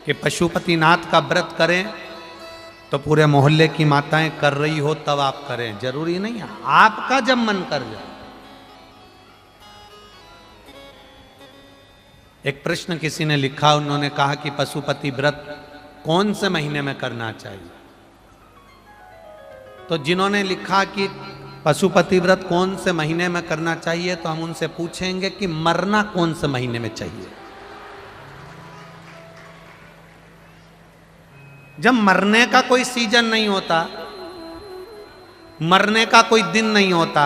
कि पशुपतिनाथ का व्रत करें तो पूरे मोहल्ले की माताएं कर रही हो तब आप करें, जरूरी नहीं है, आपका जब मन कर जाए। एक प्रश्न किसी ने लिखा, उन्होंने कहा कि पशुपति व्रत कौन से महीने में करना चाहिए। तो जिन्होंने लिखा कि पशुपति व्रत कौन से महीने में करना चाहिए, तो हम उनसे पूछेंगे कि मरना कौन से महीने में चाहिए। जब मरने का कोई सीजन नहीं होता, मरने का कोई दिन नहीं होता,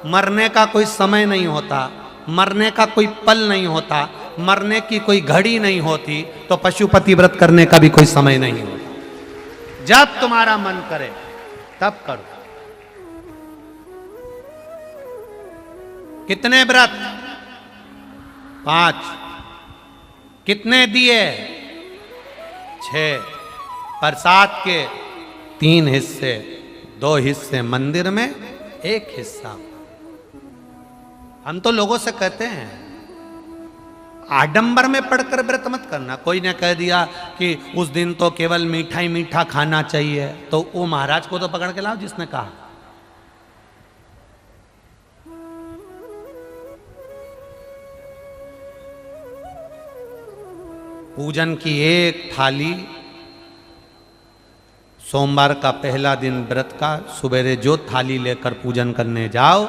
मरने का कोई समय नहीं होता, मरने का कोई पल नहीं होता, मरने की कोई घड़ी नहीं होती, तो पशुपति व्रत करने का भी कोई समय नहीं होता। जब तुम्हारा मन करे तब करो। कितने व्रत? 5। कितने दिए? 6। प्रसाद के 3 हिस्से, 2 हिस्से मंदिर में, 1 हिस्सा। हम तो लोगों से कहते हैं आडंबर में पढ़कर व्रत मत करना। कोई ने कह दिया कि उस दिन तो केवल मीठा ही मीठा खाना चाहिए, तो वो महाराज को तो पकड़ के लाओ जिसने कहा। पूजन की एक थाली, सोमवार का पहला दिन व्रत का, सवेरे जो थाली लेकर पूजन करने जाओ,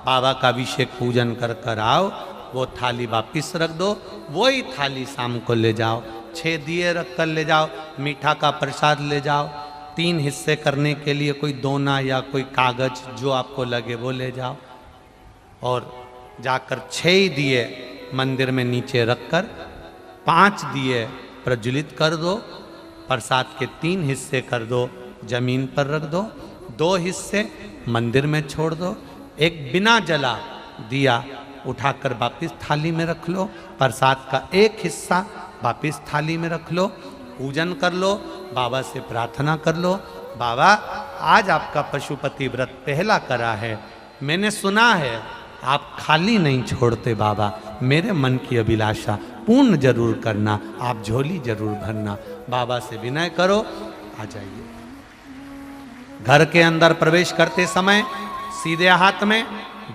बाबा का अभिषेक पूजन कर कर आओ, वो थाली वापिस रख दो, वही थाली शाम को ले जाओ, 6 दिए रख कर ले जाओ, मीठा का प्रसाद ले जाओ, 3 हिस्से करने के लिए कोई दोना या कोई कागज जो आपको लगे वो ले जाओ, और जाकर 6 दिए मंदिर में नीचे रखकर 5 दिए प्रज्वलित कर दो। प्रसाद के 3 हिस्से कर दो, जमीन पर रख दो, 2 हिस्से मंदिर में छोड़ दो, एक बिना जला दिया उठाकर वापिस थाली में रख लो, प्रसाद का 1 हिस्सा वापिस थाली में रख लो, पूजन कर लो, बाबा से प्रार्थना कर लो, बाबा आज आपका पशुपति व्रत पहला करा है, मैंने सुना है आप खाली नहीं छोड़ते बाबा, मेरे मन की अभिलाषा पूर्ण जरूर करना, आप झोली जरूर भरना। बाबा से विनय करो, आ जाइए। घर के अंदर प्रवेश करते समय सीधे हाथ में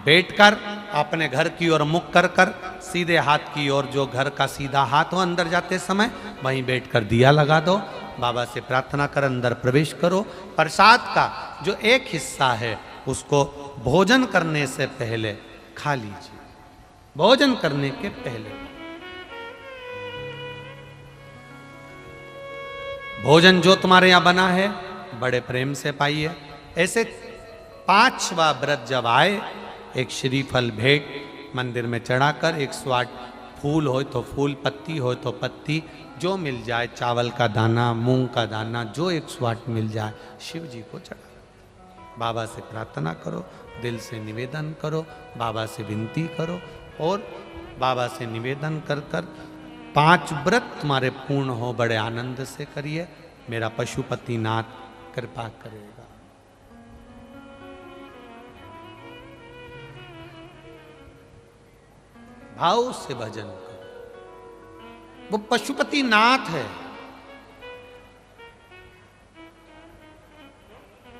बैठकर अपने घर की ओर मुख कर कर, सीधे हाथ की ओर, जो घर का सीधा हाथ हो, अंदर जाते समय वहीं बैठकर दिया लगा दो, बाबा से प्रार्थना कर अंदर प्रवेश करो। प्रसाद का जो 1 हिस्सा है उसको भोजन करने से पहले खा लीजिए, भोजन करने के पहले। भोजन जो तुम्हारे यहां बना है बड़े प्रेम से पाइए। ऐसे 5वां व्रत जब आए, एक श्रीफल भेंट मंदिर में चढ़ाकर, 108 फूल हो तो फूल, पत्ती हो तो पत्ती, जो मिल जाए, चावल का दाना, मूंग का दाना, जो 108 मिल जाए, शिव जी को चढ़ा। बाबा से प्रार्थना करो, दिल से निवेदन करो, बाबा से विनती करो, और बाबा से निवेदन कर कर 5 व्रत तुम्हारे पूर्ण हो, बड़े आनंद से करिए, मेरा पशुपतिनाथ कृपा करेगा। भाव से भजन करो, वो पशुपतिनाथ है।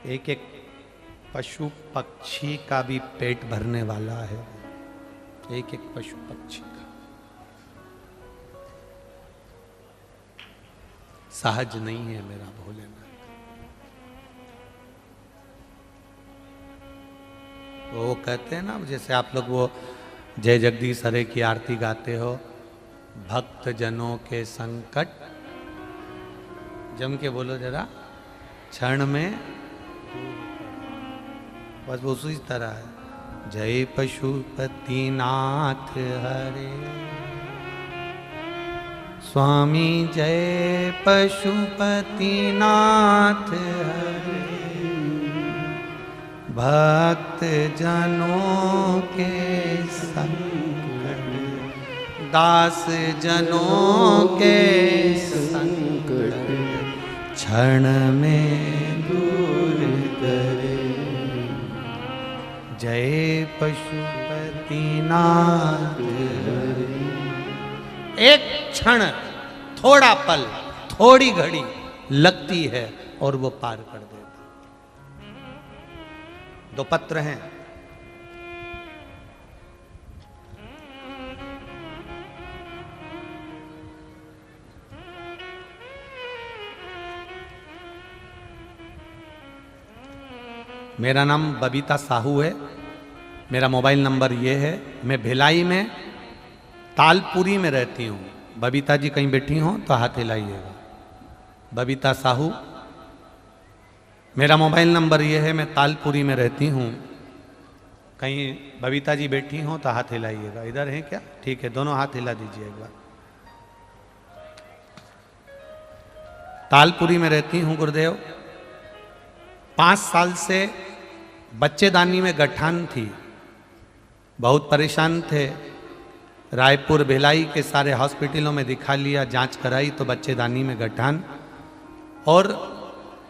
एक एक पशु पक्षी का भी पेट भरने वाला है, एक एक पशु पक्षी का। सहज नहीं है मेरा भोलेनाथ। वो कहते हैं ना, जैसे आप लोग वो जय जगदीश हरे की आरती गाते हो, भक्त जनों के संकट, जम के बोलो जरा, क्षण में, बस उसी तरह है। जय पशुपतिनाथ हरे, स्वामी जय पशुपतिनाथ हरे, भक्त जनों के संकट, दास जनों के संकट, क्षण में दूर करे। जय पशुपतिनाथ हरे। एक क्षण थोड़ा पल, थोड़ी घड़ी लगती है और वो पार कर देता। दो पत्र हैं, मेरा नाम बबीता साहू है, मेरा मोबाइल नंबर ये है। मैं भिलाई में तालपुरी में रहती हूँ। बबीता जी कहीं बैठी हों तो हाथ हिलाइएगा। बबीता साहू, मेरा मोबाइल नंबर ये है। मैं तालपुरी में रहती हूँ। कहीं बबीता जी बैठी हों तो हाथ हिलाइएगा। इधर हैं क्या? ठीक है, दोनों हाथ हिला दीजिए एक बार। तालपुरी में रहती हूँ गुरुदेव। 5 साल से बच्चेदानी में गठान थी, बहुत परेशान थे। रायपुर भिलाई के सारे हॉस्पिटलों में दिखा लिया, जांच कराई तो बच्चेदानी में गठान, और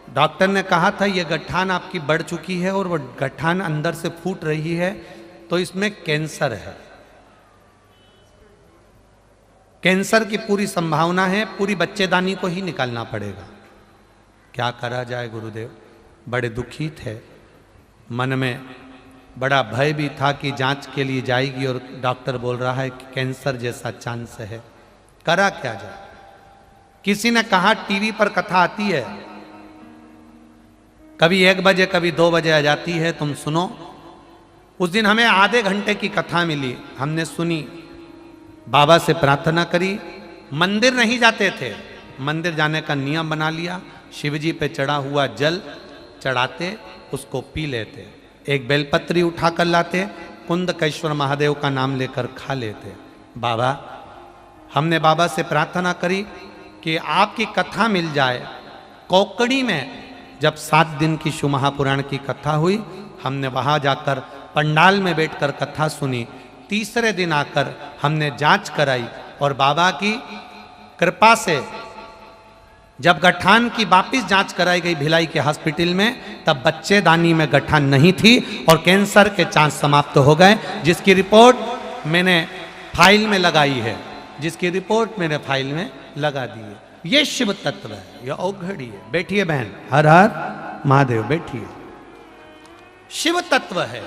डॉक्टर ने कहा था ये गठान आपकी बढ़ चुकी है और वो गठान अंदर से फूट रही है तो इसमें कैंसर है, कैंसर की पूरी संभावना है, पूरी बच्चेदानी को ही निकालना पड़ेगा। क्या करा जाए गुरुदेव? बड़े दुखी थे, मन में बड़ा भय भी था कि जांच के लिए जाएगी और डॉक्टर बोल रहा है कि कैंसर जैसा चांस है। करा क्या जाए? किसी ने कहा टीवी पर कथा आती है, कभी 1 बजे कभी 2 बजे आ जाती है, तुम सुनो। उस दिन हमें आधे घंटे की कथा मिली, हमने सुनी, बाबा से प्रार्थना करी। मंदिर नहीं जाते थे, मंदिर जाने का नियम बना लिया। शिवजी पे चढ़ा हुआ जल चढ़ाते, उसको पी लेते, एक बेलपत्री उठा कर लाते, कुंदकेश्वर महादेव का नाम लेकर खा लेते। बाबा, हमने बाबा से प्रार्थना करी कि आपकी कथा मिल जाए। कोकड़ी में जब 7 दिन की शिव महापुराण की कथा हुई, हमने वहाँ जाकर पंडाल में बैठकर कथा सुनी। तीसरे दिन आकर हमने जांच कराई और बाबा की कृपा से जब गठान की वापिस जांच कराई गई भिलाई के हॉस्पिटल में, तब बच्चेदानी में गठान नहीं थी और कैंसर के चांस समाप्त हो गए, जिसकी रिपोर्ट मैंने फाइल में लगाई है, जिसकी रिपोर्ट मैंने फाइल में लगा दी है। ये शिव तत्व है, ये औघड़ी है। बैठिए बहन, हर हर महादेव, बैठिए। शिव तत्व है।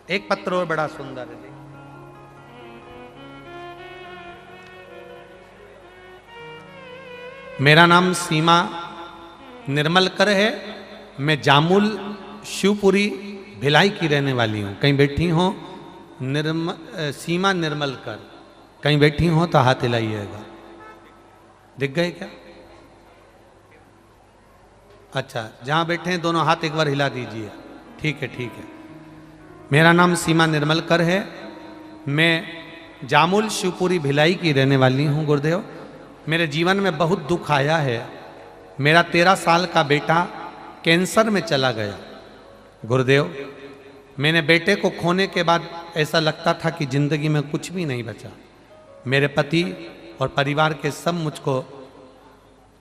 एक पत्र और बड़ा सुंदर है, मेरा नाम सीमा निर्मलकर है। मैं जामुल शिवपुरी भिलाई की रहने वाली हूँ। कहीं बैठी हो सीमा निर्मलकर, कहीं बैठी हो तो हाथ हिलाइएगा। दिख गए क्या? अच्छा, जहाँ बैठे हैं दोनों हाथ एक बार हिला दीजिए। ठीक है, ठीक है। मेरा नाम सीमा निर्मलकर है। मैं जामुल शिवपुरी भिलाई की रहने वाली हूँ गुरुदेव। मेरे जीवन में बहुत दुख आया है। मेरा 13 साल का बेटा कैंसर में चला गया गुरुदेव। मैंने बेटे को खोने के बाद ऐसा लगता था कि जिंदगी में कुछ भी नहीं बचा। मेरे पति और परिवार के सब मुझको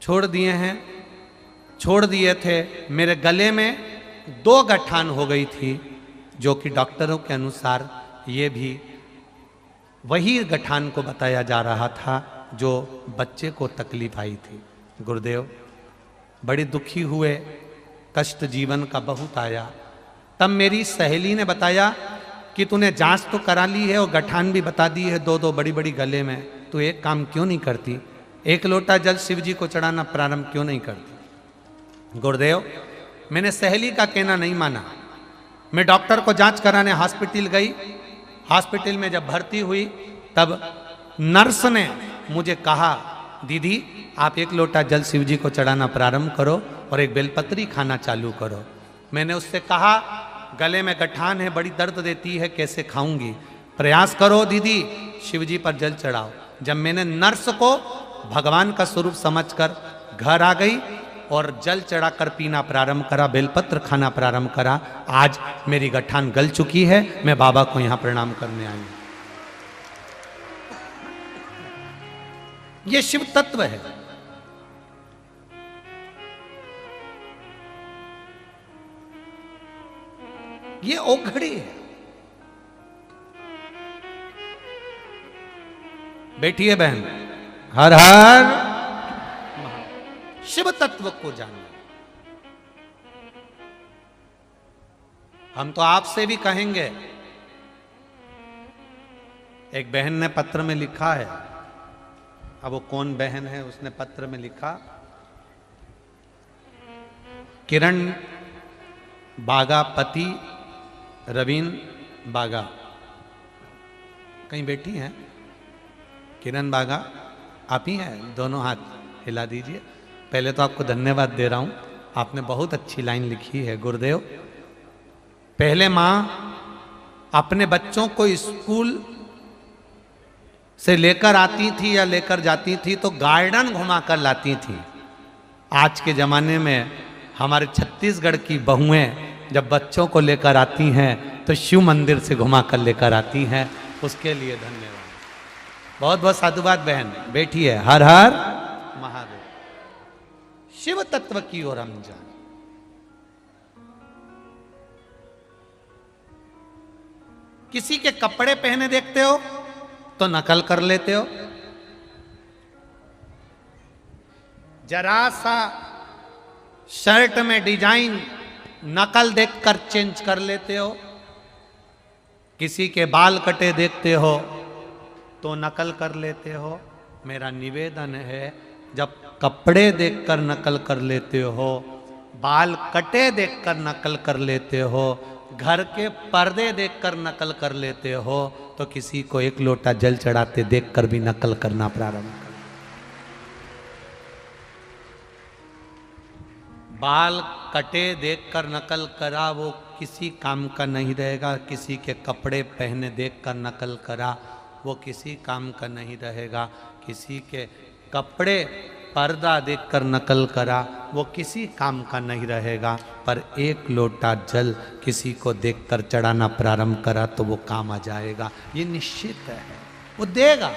छोड़ दिए हैं, छोड़ दिए थे। मेरे गले में 2 गठान हो गई थी, जो कि डॉक्टरों के अनुसार ये भी वही गठान को बताया जा रहा था जो बच्चे को तकलीफ आई थी। गुरुदेव, बड़ी दुखी हुए, कष्ट जीवन का बहुत आया। तब मेरी सहेली ने बताया कि तूने जांच तो करा ली है और गठान भी बता दी है 2-2 बड़ी बड़ी गले में, तू एक काम क्यों नहीं करती, 1 लोटा जल शिव जी को चढ़ाना प्रारंभ क्यों नहीं करती? गुरुदेव, मैंने सहेली का कहना नहीं माना। मैं डॉक्टर को जांच कराने हॉस्पिटल गई। हॉस्पिटल में जब भर्ती हुई तब नर्स ने मुझे कहा, दीदी आप 1 लोटा जल शिव जी को चढ़ाना प्रारंभ करो और एक बेलपत्री खाना चालू करो। मैंने उससे कहा, गले में गठान है, बड़ी दर्द देती है, कैसे खाऊंगी? प्रयास करो दीदी, शिव जी पर जल चढ़ाओ। जब मैंने नर्स को भगवान का स्वरूप समझकर घर आ गई और जल चढ़ाकर पीना प्रारंभ करा, बेलपत्र खाना प्रारंभ करा, आज मेरी गठान गल चुकी है। मैं बाबा को यहां प्रणाम करने आई हूं। ये शिव तत्व है। ये औघड़ी है। बैठिए बहन, हर हर शिव तत्व को जानो। हम तो आपसे भी कहेंगे, एक बहन ने पत्र में लिखा है, अब वो कौन बहन है, उसने पत्र में लिखा, किरण बागा पति रवीन बागा, कहीं बैठी हैं किरण बागा, आप ही हैं, दोनों हाथ हिला दीजिए। पहले तो आपको धन्यवाद दे रहा हूं, आपने बहुत अच्छी लाइन लिखी है। गुरुदेव, पहले मां अपने बच्चों को स्कूल से लेकर आती थी या लेकर जाती थी तो गार्डन घुमा कर लाती थी। आज के जमाने में हमारे छत्तीसगढ़ की बहुएं जब बच्चों को लेकर आती हैं तो शिव मंदिर से घुमा कर लेकर आती हैं। उसके लिए धन्यवाद, बहुत बहुत साधुवाद बहन, बैठिए। हर हर महादेव। शिव तत्व की ओर हम जान। किसी के कपड़े पहने देखते हो तो नकल कर लेते हो, जरा सा शर्ट में डिजाइन नकल देखकर चेंज कर लेते हो, किसी के बाल कटे देखते हो तो नकल कर लेते हो। मेरा निवेदन है, जब कपड़े देखकर नकल कर लेते हो, बाल कटे देखकर नकल कर लेते हो, घर के पर्दे देखकर नकल कर लेते हो, तो किसी को एक लोटा जल चढ़ाते देखकर भी नकल करना प्रारंभ कर। बाल कटे देखकर नकल करा, वो किसी काम का नहीं रहेगा। किसी के कपड़े पहने देखकर नकल करा, वो किसी काम का नहीं रहेगा। किसी के कपड़े पर्दा देखकर नकल करा, वो किसी काम का नहीं रहेगा। पर एक लोटा जल किसी को देखकर चढ़ाना प्रारंभ करा तो वो काम आ जाएगा, ये निश्चित है, वो देगा,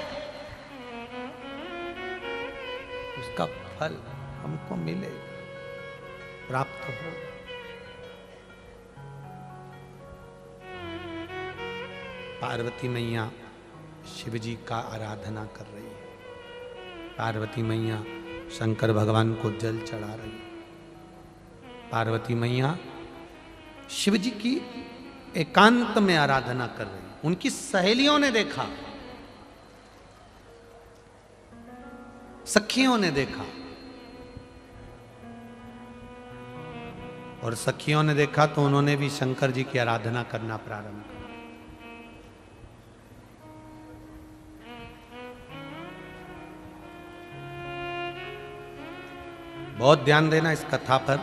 उसका फल हमको मिलेगा, प्राप्त हो। पार्वती मैया शिव जी का आराधना कर रही है। पार्वती मैया शंकर भगवान को जल चढ़ा रही है। पार्वती मैया शिव जी की एकांत में आराधना कर रही है। उनकी सहेलियों ने देखा, सखियों ने देखा, और सखियों ने देखा तो उन्होंने भी शंकर जी की आराधना करना प्रारंभ किया। बहुत ध्यान देना इस कथा पर।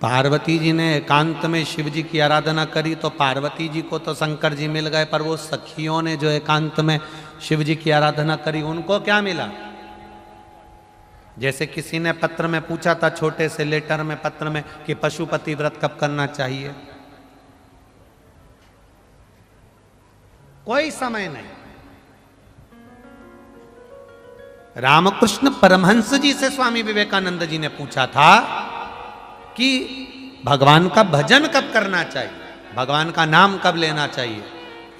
पार्वती जी ने एकांत में शिव जी की आराधना करी तो पार्वती जी को तो शंकर जी मिल गए, पर वो सखियों ने जो एकांत में शिव जी की आराधना करी उनको क्या मिला? जैसे किसी ने पत्र में पूछा था, छोटे से लेटर में, पत्र में, कि पशुपति व्रत कब करना चाहिए। कोई समय नहीं। रामकृष्ण परमहंस जी से स्वामी विवेकानंद जी ने पूछा था कि भगवान का भजन कब करना चाहिए, भगवान का नाम कब लेना चाहिए।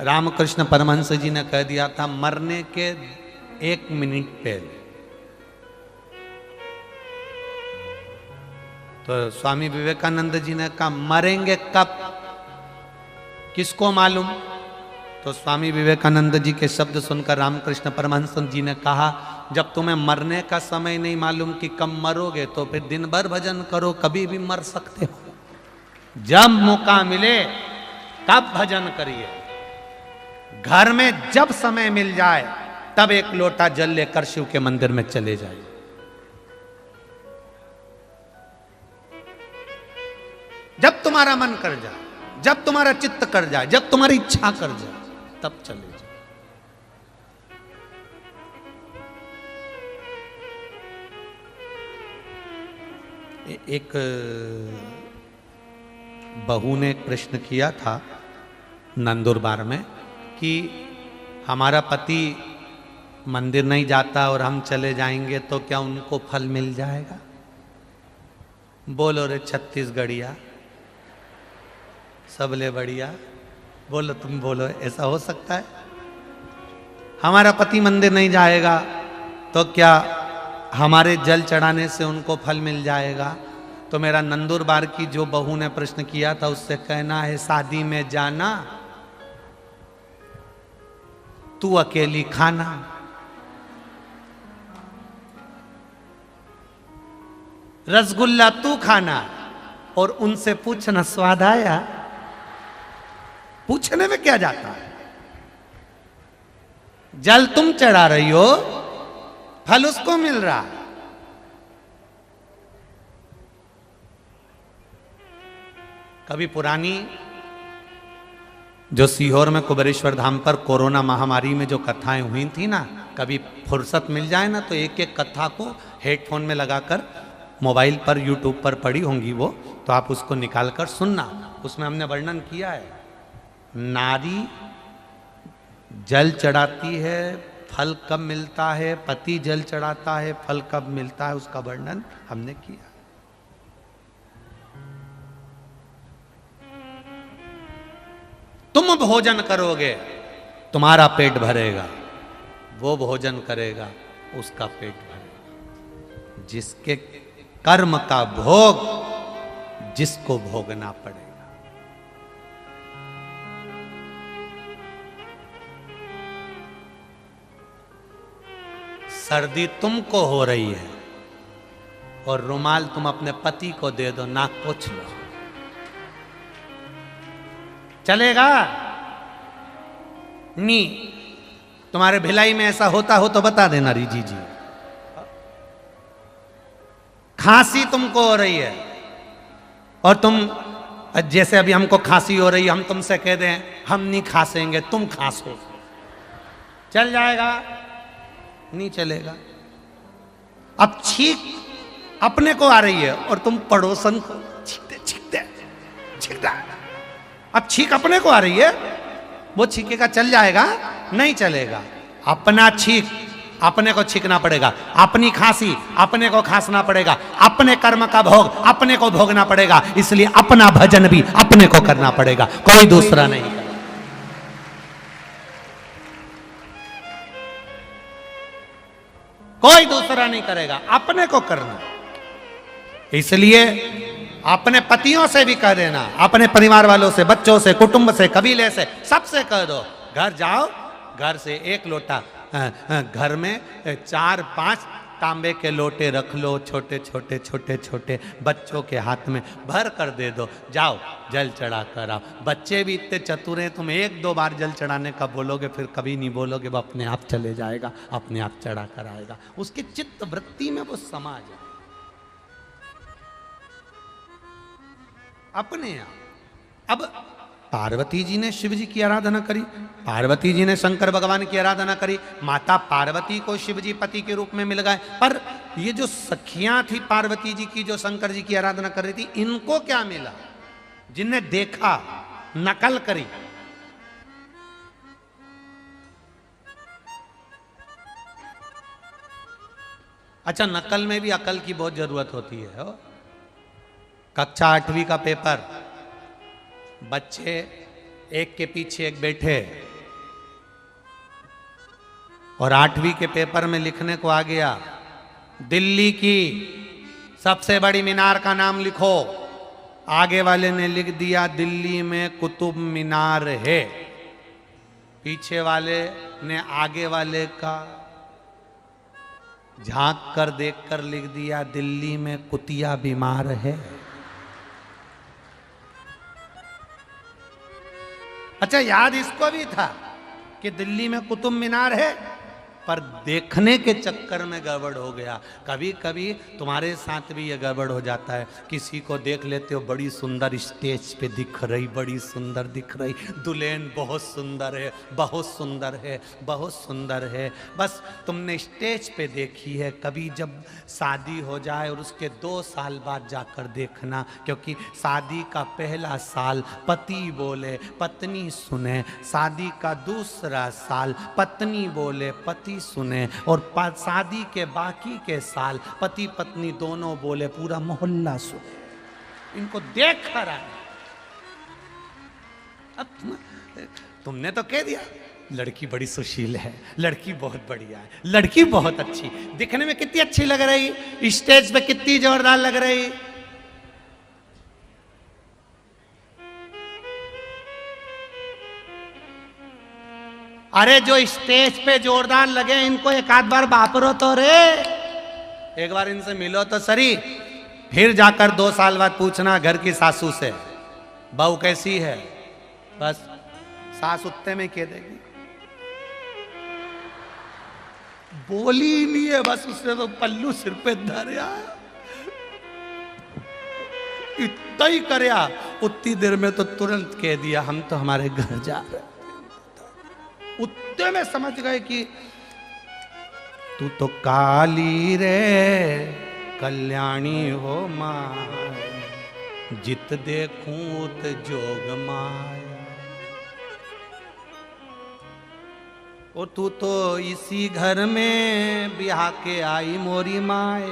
रामकृष्ण परमहंस जी ने कह दिया था, मरने के 1 मिनट पहले। तो स्वामी विवेकानंद जी ने कहा, मरेंगे कब, किसको मालूम। तो स्वामी विवेकानंद जी के शब्द सुनकर रामकृष्ण परमहंस जी ने कहा, जब तुम्हें मरने का समय नहीं मालूम कि कब मरोगे तो फिर दिन भर भजन करो, कभी भी मर सकते हो। जब मौका मिले तब भजन करिए। घर में जब समय मिल जाए तब एक लोटा जल लेकर शिव के मंदिर में चले जाइए। जब तुम्हारा मन कर जाए, जब तुम्हारा चित्त कर जाए, जब तुम्हारी इच्छा कर जाए, तब चले जाओ। एक बहू ने प्रश्न किया था नंदुरबार में कि हमारा पति मंदिर नहीं जाता और हम चले जाएंगे तो क्या उनको फल मिल जाएगा। बोलो रे छत्तीसगढ़िया, सबले बढ़िया, बोलो तुम बोलो, ऐसा हो सकता है? हमारा पति मंदिर नहीं जाएगा तो क्या हमारे जल चढ़ाने से उनको फल मिल जाएगा? तो मेरा नंदुरबार की जो बहू ने प्रश्न किया था उससे कहना है, शादी में जाना तू अकेली खाना। रसगुल्ला तू खाना और उनसे पूछना स्वाद आया। पूछने में क्या जाता है? जल तुम चढ़ा रही हो, फल उसको मिल रहा। कभी पुरानी जो सीहोर में कुबेरेश्वर धाम पर कोरोना महामारी में जो कथाएं हुई थी ना, कभी फुर्सत मिल जाए ना तो एक एक कथा को हेडफोन में लगाकर मोबाइल पर यूट्यूब पर पड़ी होंगी वो, तो आप उसको निकाल कर सुनना। उसमें हमने वर्णन किया है, नारी जल चढ़ाती है, फल कब मिलता है, पति जल चढ़ाता है, फल कब मिलता है, उसका वर्णन हमने किया। तुम भोजन करोगे तुम्हारा पेट भरेगा, वो भोजन करेगा उसका पेट भरेगा। जिसके कर्म का भोग जिसको भोगना पड़ेगा। सर्दी तुमको हो रही है और रुमाल तुम अपने पति को दे दो, नाक पोंछ लो, चलेगा? नहीं। तुम्हारे भिलाई में ऐसा होता हो तो बता देना रिजी जी। खांसी तुमको हो रही है और तुम, जैसे अभी हमको खांसी हो रही है, हम तुमसे कह दें हम नहीं खांसेंगे, तुम खांसो, चल जाएगा? नहीं चलेगा। अब छींक अपने को आ रही है और तुम पड़ोसन को छींकते। अब छींक अपने को आ रही है, वो छींकेगा, चल जाएगा? नहीं चलेगा। अपना छींक अपने को छींकना पड़ेगा, अपनी खांसी अपने को खांसना पड़ेगा, अपने कर्म का भोग अपने को भोगना पड़ेगा। इसलिए अपना भजन भी अपने को करना पड़ेगा, कोई दूसरा नहीं। कोई दूसरा नहीं करेगा, अपने को करना। इसलिए अपने पतियों से भी कह देना, अपने परिवार वालों से, बच्चों से, कुटुंब से, कबीले से, सबसे कह दो, घर जाओ, घर से एक लोटा, घर में 4-5 तांबे के लोटे रख लो, छोटे छोटे छोटे छोटे, बच्चों के हाथ में भर कर दे दो, जाओ जल चढ़ा कर आओ। बच्चे भी इतने चतुर हैं, तुम 1-2 बार जल चढ़ाने का बोलोगे फिर कभी नहीं बोलोगे, वो अपने आप चले जाएगा, अपने आप चढ़ा कर आएगा। उसकी चित्त वृत्ति में वो समा जाए अपने आप। अब पार्वती जी ने शिव जी की आराधना करी, पार्वती जी ने शंकर भगवान की आराधना करी, माता पार्वती को शिव जी पति के रूप में मिल गए। पर ये जो सखियां थी पार्वती जी की, जो शंकर जी की आराधना कर रही थी, इनको क्या मिला? जिन्हें देखा, नकल करी। अच्छा, नकल में भी अकल की बहुत जरूरत होती है। कक्षा 8वीं का पेपर, बच्चे एक के पीछे एक बैठे और 8वीं के पेपर में लिखने को आ गया, दिल्ली की सबसे बड़ी मीनार का नाम लिखो। आगे वाले ने लिख दिया दिल्ली में कुतुब मीनार है, पीछे वाले ने आगे वाले का झांक कर देख कर लिख दिया दिल्ली में कुतिया बीमार है। अच्छा, याद इसको भी था कि दिल्ली में कुतुब मीनार है, पर देखने के चक्कर में गड़बड़ हो गया। कभी कभी तुम्हारे साथ भी ये गड़बड़ हो जाता है। किसी को देख लेते हो, बड़ी सुंदर स्टेज पे दिख रही, बड़ी सुंदर दिख रही, दुल्हन बहुत सुंदर है, बहुत सुंदर है, बहुत सुंदर है, बस तुमने स्टेज पे देखी है। कभी जब शादी हो जाए और उसके 2 साल बाद जाकर देखना, क्योंकि शादी का पहला साल पति बोले पत्नी सुने, शादी का दूसरा साल पत्नी बोले पति सुने, और शादी के बाकी के साल पति पत्नी दोनों बोले पूरा मोहल्ला सुने। इनको देख कर आए। अब तुमने तो कह दिया लड़की बड़ी सुशील है, लड़की बहुत बढ़िया है, लड़की बहुत अच्छी, दिखने में कितनी अच्छी लग रही, स्टेज पे कितनी जोरदार लग रही। अरे जो स्टेज पे जोरदार लगे इनको एक आध बार बापरो तो रे, एक बार इनसे मिलो तो सरी, फिर जाकर 2 साल बाद पूछना घर की सासू से बहू कैसी है, बस सास उत्ते में कह देगी, बोली ही नहीं है, बस उसने तो पल्लू सिर पे धरिया, इतना ही करया, उतनी देर में तो तुरंत कह दिया हम तो हमारे घर जा रहे। उतने में समझ गए कि तू तो काली रे कल्याणी हो माँ, जित देखूं त जोग माया, ओ तू तो इसी घर में ब्याह के आई मोरी माए,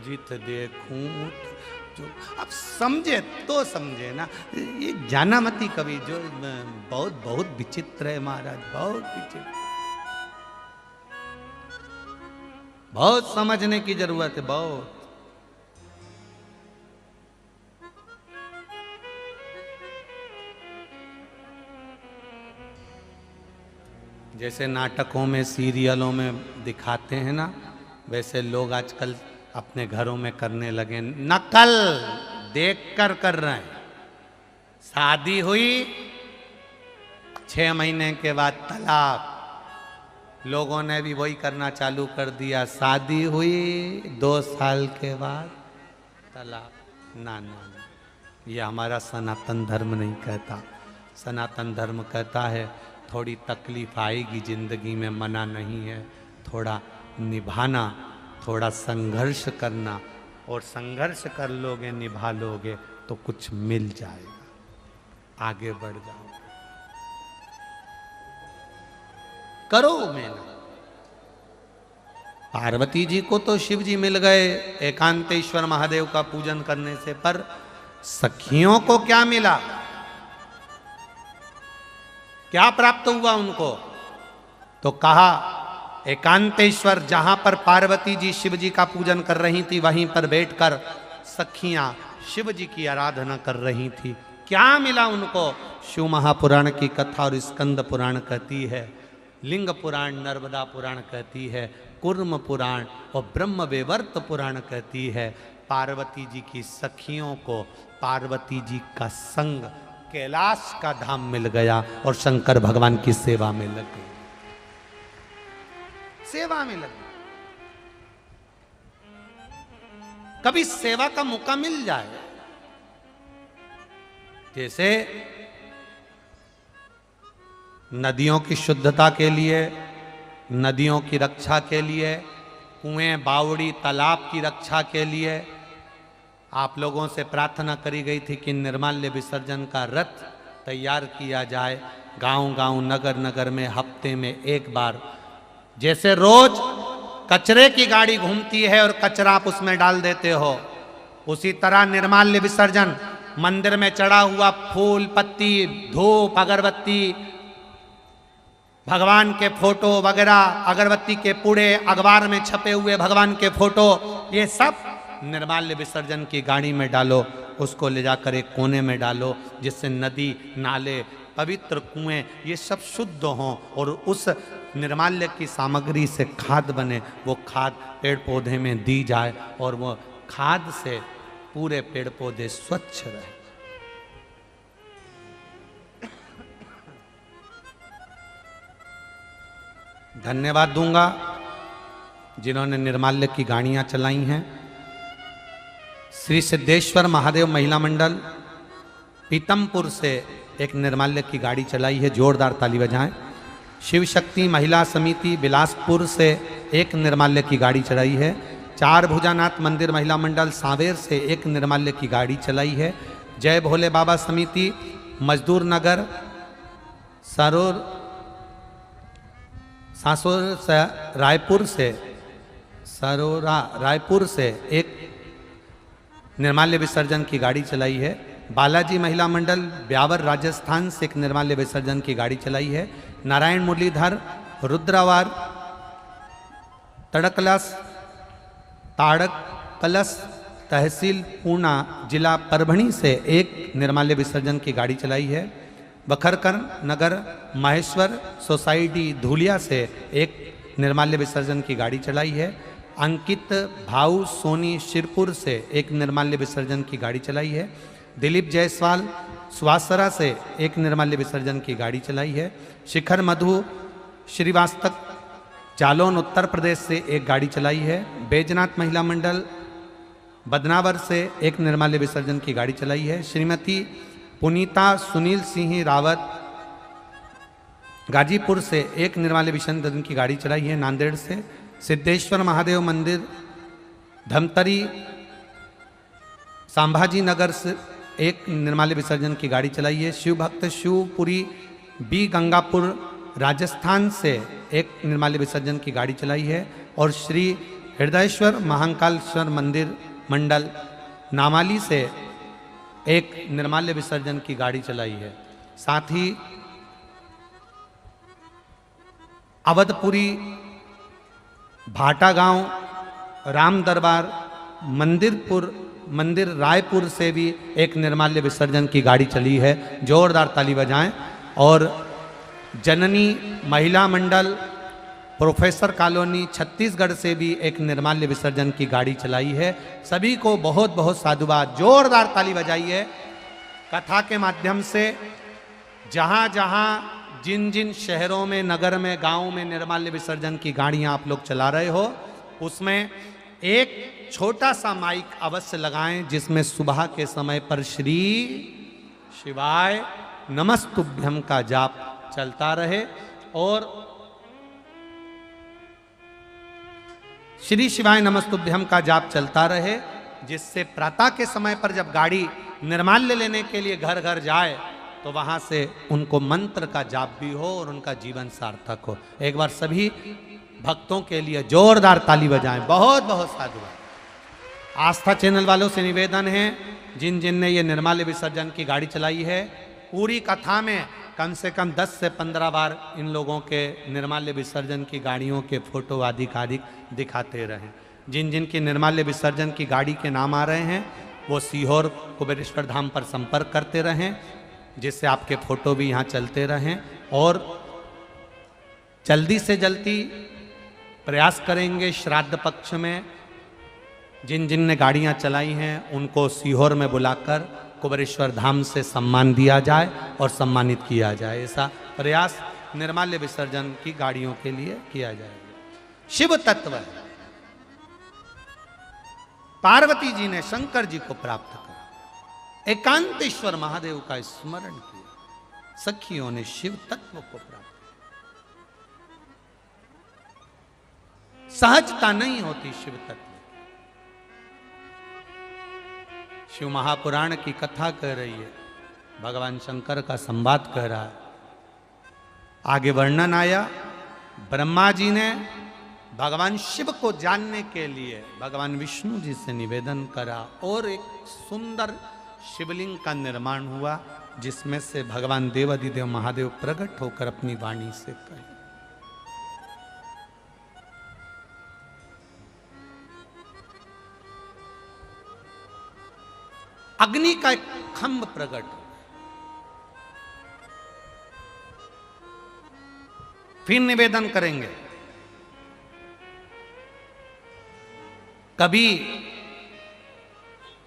जित देखूं जो। अब समझे तो समझे ना, ये जानामती कवि जो बहुत बहुत विचित्र है महाराज, बहुत विचित्र, बहुत समझने की जरूरत है, बहुत। जैसे नाटकों में सीरियलों में दिखाते हैं ना, वैसे लोग आजकल अपने घरों में करने लगे, नकल देखकर कर रहे हैं। शादी हुई 6 महीने के बाद तलाक, लोगों ने भी वही करना चालू कर दिया, शादी हुई 2 साल के बाद तलाक। ना ना ना, ये हमारा सनातन धर्म नहीं कहता। सनातन धर्म कहता है थोड़ी तकलीफ आएगी जिंदगी में, मना नहीं है, थोड़ा निभाना, थोड़ा संघर्ष करना, और संघर्ष कर लोगे, निभा लोगे तो कुछ मिल जाएगा, आगे बढ़ जाओ, करो मेहनत। पार्वती जी को तो शिव जी मिल गए एकांतेश्वर महादेव का पूजन करने से, पर सखियों को क्या मिला, क्या प्राप्त हुआ उनको? तो कहा एकांतेश्वर, जहां पर पार्वती जी शिव जी का पूजन कर रही थी, वहीं पर बैठकर सखियां शिव जी की आराधना कर रही थी। क्या मिला उनको? शिव महापुराण की कथा और स्कंद पुराण कहती है, लिंग पुराण, नर्मदा पुराण कहती है, कुर्म पुराण और ब्रह्म वेवर्त पुराण कहती है, पार्वती जी की सखियों को पार्वती जी का संग, कैलाश का धाम मिल गया और शंकर भगवान की सेवा में लग गई, सेवा में लग गई। कभी सेवा का मौका मिल जाए, जैसे नदियों की शुद्धता के लिए, नदियों की रक्षा के लिए, कुएं, बावड़ी, तालाब की रक्षा के लिए आप लोगों से प्रार्थना करी गई थी कि निर्माल्य विसर्जन का रथ तैयार किया जाए। गांव-गांव, नगर-नगर में हफ्ते में एक बार, जैसे रोज कचरे की गाड़ी घूमती है और कचरा आप उसमें डाल देते हो, उसी तरह निर्माल्य विसर्जन, मंदिर में चढ़ा हुआ फूल, पत्ती, धूप, अगरबत्ती, भगवान के फोटो वगैरह, अगरबत्ती के पूड़े, अखबार में छपे हुए भगवान के फोटो, ये सब निर्माल्य विसर्जन की गाड़ी में डालो, उसको ले जाकर एक कोने में डालो, जिससे नदी, नाले, पवित्र कुएं ये सब शुद्ध हों और उस निर्माल्य की सामग्री से खाद बने। वो खाद पेड़ पौधे में दी जाए और वो खाद से पूरे पेड़ पौधे स्वच्छ रहे। धन्यवाद दूंगा जिन्होंने निर्माल्य की गाड़ियां चलाई हैं। श्री सिद्धेश्वर महादेव महिला मंडल पीतमपुर से एक निर्माल्य की गाड़ी चलाई है, जोरदार ताली बजाएं। शिव शक्ति महिला समिति बिलासपुर से एक निर्माल्य की गाड़ी चलाई है। चार भुजानाथ मंदिर महिला मंडल सांवेर से एक निर्माल्य की गाड़ी चलाई है। जय भोले बाबा समिति मजदूर नगर रायपुर से एक निर्माल्य विसर्जन की गाड़ी चलाई है। बालाजी महिला मंडल ब्यावर राजस्थान से एक निर्माल्य विसर्जन की गाड़ी चलाई है। नारायण मुरलीधर रुद्रवार ताड़क कलश तहसील पूर्णा जिला परभणी से एक निर्माल्य विसर्जन की गाड़ी चलाई है। बखरकर नगर महेश्वर सोसाइटी धूलिया से एक निर्माल्य विसर्जन की गाड़ी चलाई है। अंकित भाऊ सोनी शिरपुर से एक निर्माल्य विसर्जन की गाड़ी चलाई है। दिलीप जायसवाल सुवासरा से एक निर्माल्य विसर्जन की गाड़ी चलाई है। शिखर मधु श्रीवास्तव जालौन उत्तर प्रदेश से एक गाड़ी चलाई है। बैजनाथ महिला मंडल बदनावर से एक निर्माल्य विसर्जन की गाड़ी चलाई है। श्रीमती पुनीता सुनील सिंह रावत गाजीपुर से एक निर्माल्य विसर्जन की गाड़ी चलाई है। नांदेड़ से सिद्धेश्वर महादेव मंदिर धमतरी संभाजी नगर से एक निर्माल्य विसर्जन की गाड़ी चलाई है। शिव भक्त शिवपुरी बी गंगापुर राजस्थान से एक निर्माल्य विसर्जन की गाड़ी चलाई है। और श्री हृदयेश्वर महाकालेश्वर मंदिर मंडल नामाली से एक निर्माल्य विसर्जन की गाड़ी चलाई है। साथ ही अवधपुरी भाटा गांव राम दरबार मंदिर रायपुर से भी एक निर्माल्य विसर्जन की गाड़ी चली है। जोरदार ताली बजाएं। और जननी महिला मंडल प्रोफेसर कॉलोनी छत्तीसगढ़ से भी एक निर्माल्य विसर्जन की गाड़ी चलाई है। सभी को बहुत बहुत साधुवाद। जोरदार ताली बजाइए। कथा के माध्यम से जहां जहां जिन जिन शहरों में नगर में गांव में निर्माल्य विसर्जन की गाड़ियां आप लोग चला रहे हो उसमें एक छोटा सा माइक अवश्य लगाएं जिसमें सुबह के समय पर श्री शिवाय नमस्तुभ्यम का जाप चलता रहे। और श्री शिवाय नमस्तुभ्यम का जाप चलता रहे जिससे प्रातः के समय पर जब गाड़ी निर्माल्य लेने के लिए घर घर जाए तो वहां से उनको मंत्र का जाप भी हो और उनका जीवन सार्थक हो। एक बार सभी भक्तों के लिए जोरदार ताली बजाएं। बहुत बहुत साधुवाद। आस्था चैनल वालों से निवेदन है जिन जिन ने ये निर्माल्य विसर्जन की गाड़ी चलाई है पूरी कथा में कम से कम 10 से 15 बार इन लोगों के निर्माल्य विसर्जन की गाड़ियों के फोटो आदि दिखाते रहें। जिन जिन की निर्माल्य विसर्जन की गाड़ी के नाम आ रहे हैं वो सीहोर कुबेरेश्वर धाम पर संपर्क करते रहें जिससे आपके फोटो भी यहाँ चलते रहें। और जल्दी से जल्दी प्रयास करेंगे श्राद्ध पक्ष में जिन जिन ने गाड़ियाँ चलाई हैं उनको सीहोर में बुलाकर कुबेरेश्वर धाम से सम्मान दिया जाए और सम्मानित किया जाए। ऐसा प्रयास निर्माल्य विसर्जन की गाड़ियों के लिए किया जाएगा। शिव तत्व पार्वती जी ने शंकर जी को प्राप्त करा। एकांतेश्वर महादेव का स्मरण किया। सखियों ने शिव तत्व को प्राप्त। सहजता नहीं होती शिव तत्व। शिव महापुराण की कथा कह रही है। भगवान शंकर का संवाद कह रहा है। आगे वर्णन आया ब्रह्मा जी ने भगवान शिव को जानने के लिए भगवान विष्णु जी से निवेदन करा और एक सुंदर शिवलिंग का निर्माण हुआ जिसमें से भगवान देवाधिदेव महादेव प्रकट होकर अपनी वाणी से कहे। अग्नि का एक खंभ प्रकट हो। फिर निवेदन करेंगे। कभी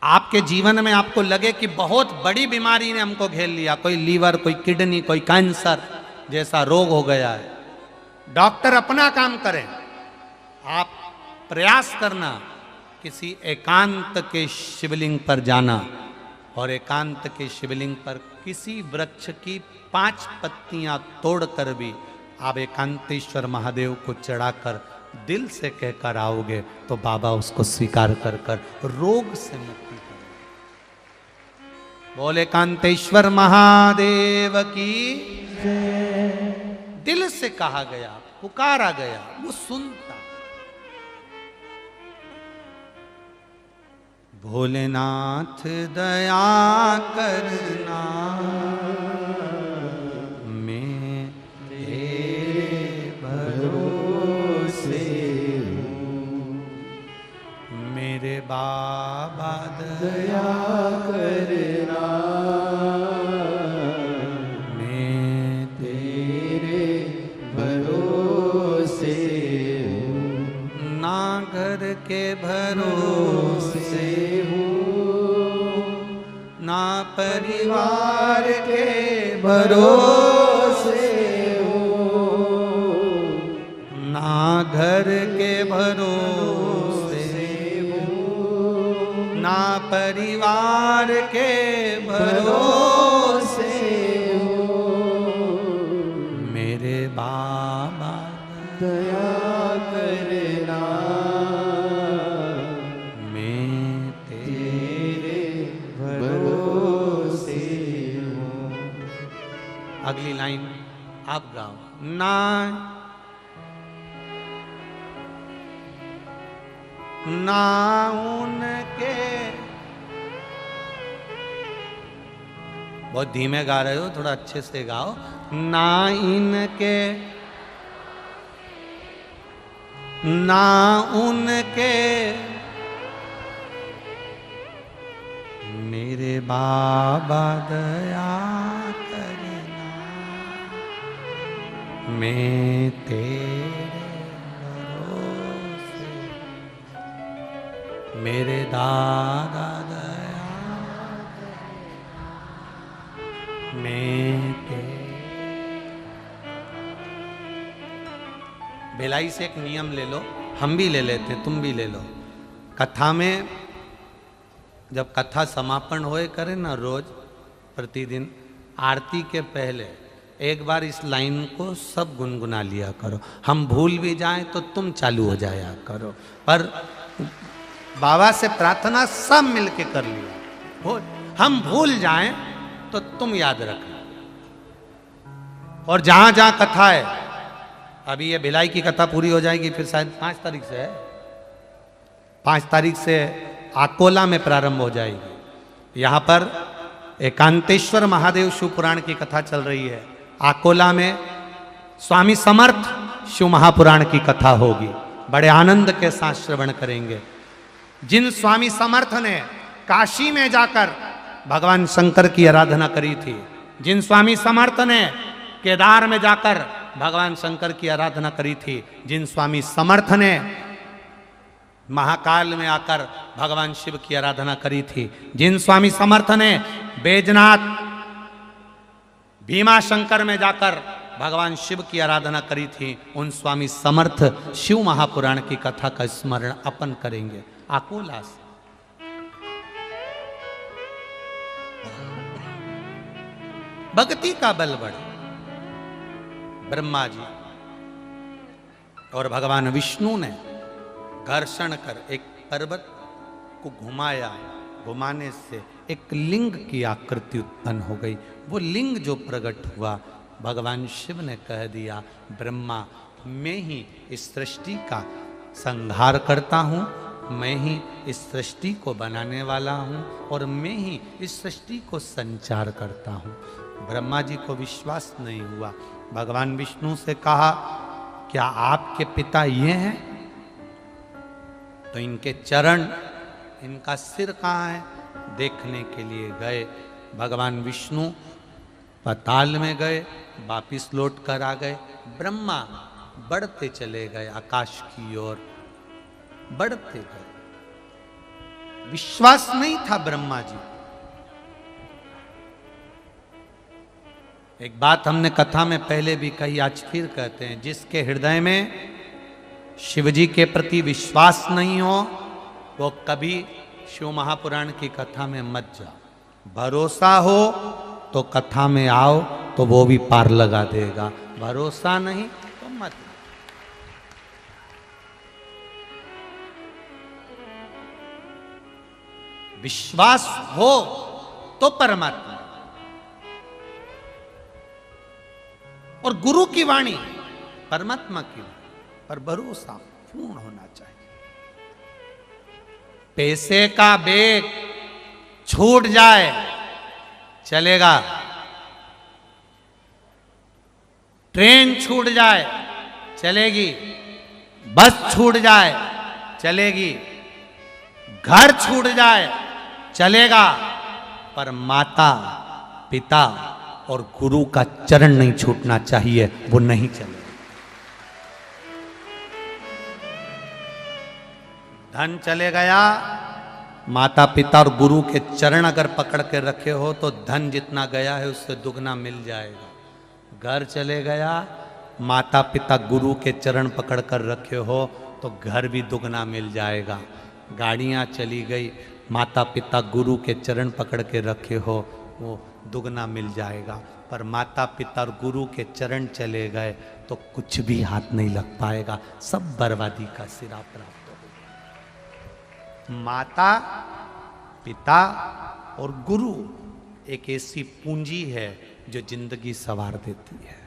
आपके जीवन में आपको लगे कि बहुत बड़ी बीमारी ने हमको घेर लिया, कोई लीवर, कोई किडनी, कोई कैंसर जैसा रोग हो गया है, डॉक्टर अपना काम करें, आप प्रयास करना किसी एकांत के शिवलिंग पर जाना और एकांत के शिवलिंग पर किसी वृक्ष की 5 पत्तियां तोड़कर भी आप एकांतेश्वर महादेव को चढ़ाकर दिल से कहकर आओगे तो बाबा उसको स्वीकार कर कर रोग से मुक्ति करेंगे। बोले एकांतेश्वर महादेव की दिल से कहा गया, पुकारा गया, वो सुनता। भोलेनाथ दया करना, मैं तेरे भरोसे हूँ। मेरे बाबा दया करना, मैं तेरे भरोसे हूँ। ना घर के भरोसे ना परिवार के भरोसे हो, ना घर के भरोसे हो, ना परिवार के भरोसे हो। मेरे बाबा दया करना, मैं तेरे भरोसे हूँ। अगली लाइन आप गाओ। ना ना उनके, बहुत धीमे गा रहे हो, थोड़ा अच्छे से गाओ। ना इनके, ना उनके, मेरे बाबा दया करना, मैं तेरे भरोसे, मेरे दादा दया करना, मैं तेरे। भिलाई से एक नियम ले लो, हम भी ले लेते हैं, तुम भी ले लो। कथा में जब कथा समापन होए करे ना, रोज प्रतिदिन आरती के पहले एक बार इस लाइन को सब गुनगुना लिया करो। हम भूल भी जाएं तो तुम चालू हो जाया करो, पर बाबा से प्रार्थना सब मिलके कर लिया। हम भूल जाएं तो तुम याद रखना। और जहां जहां कथा है, अभी ये भिलाई की कथा पूरी हो जाएगी, फिर शायद 5 तारीख से है, 5 तारीख से आकोला में प्रारंभ हो जाएगी। यहाँ पर एकांतेश्वर महादेव शिव पुराण की कथा चल रही है। आकोला में स्वामी समर्थ शिव महापुराण की कथा होगी। बड़े आनंद के साथ श्रवण करेंगे। जिन स्वामी समर्थ ने काशी में जाकर भगवान शंकर की आराधना करी थी, जिन स्वामी समर्थ ने केदार में जाकर भगवान शंकर की आराधना करी थी, जिन स्वामी समर्थ ने महाकाल में आकर भगवान शिव की आराधना करी थी, जिन स्वामी समर्थ ने बैजनाथ भीमा शंकर में जाकर भगवान शिव की आराधना करी थी, उन स्वामी समर्थ शिव महापुराण की कथा का स्मरण अपन करेंगे आकोला से। भक्ति का बल बढ़े। ब्रह्मा जी और भगवान विष्णु ने घर्षण कर एक पर्वत को घुमाया। घुमाने से एक लिंग की आकृति उत्पन्न हो गई। वो लिंग जो प्रकट हुआ, भगवान शिव ने कह दिया, ब्रह्मा मैं ही इस सृष्टि का संहार करता हूँ, मैं ही इस सृष्टि को बनाने वाला हूँ और मैं ही इस सृष्टि को संचार करता हूँ। ब्रह्मा जी को विश्वास नहीं हुआ। भगवान विष्णु से कहा, क्या आपके पिता ये हैं? तो इनके चरण, इनका सिर कहाँ है? देखने के लिए गए। भगवान विष्णु पाताल में गए, वापिस लौट कर आ गए। ब्रह्मा बढ़ते चले गए आकाश की ओर, बढ़ते गए। विश्वास नहीं था ब्रह्मा जी। एक बात हमने कथा में पहले भी कही, आज फिर कहते हैं, जिसके हृदय में शिवजी के प्रति विश्वास नहीं हो, वो कभी शिव महापुराण की कथा में मत जाओ। भरोसा हो तो कथा में आओ, तो वो भी पार लगा देगा। भरोसा नहीं तो मत। विश्वास हो तो परमात्मा। और गुरु की वाणी परमात्मा की, पर भरोसा पूर्ण होना चाहिए। पैसे का बैग छूट जाए चलेगा, ट्रेन छूट जाए चलेगी, बस छूट जाए चलेगी, घर छूट जाए चलेगा, पर माता पिता और गुरु का चरण नहीं छूटना चाहिए, वो नहीं चलेगा। धन चले गया, माता पिता और गुरु के चरण अगर पकड़ के रखे हो तो धन जितना गया है उससे दुगना मिल जाएगा। घर चले गया, माता पिता गुरु के चरण पकड़ कर रखे हो तो घर भी दुगना मिल जाएगा। गाड़ियाँ चली गई, माता पिता गुरु के चरण पकड़ के रखे हो वो दुगना मिल जाएगा। पर माता पिता और गुरु के चरण चले गए तो कुछ भी हाथ नहीं लग पाएगा, सब बर्बादी का सिरा प्राप्त हो। माता पिता और गुरु एक ऐसी पूंजी है जो जिंदगी संवार देती है।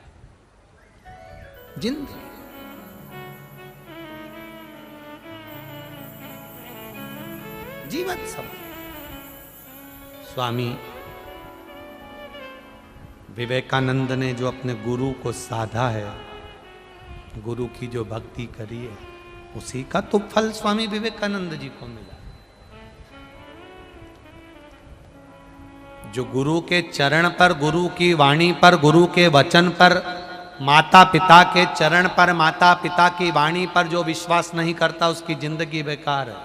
जिंदगी जीवन संवार। स्वामी विवेकानंद ने जो अपने गुरु को साधा है, गुरु की जो भक्ति करी है, उसी का तो फल स्वामी विवेकानंद जी को मिला। जो गुरु के चरण पर, गुरु की वाणी पर, गुरु के वचन पर, माता पिता के चरण पर, माता पिता की वाणी पर जो विश्वास नहीं करता उसकी जिंदगी बेकार है।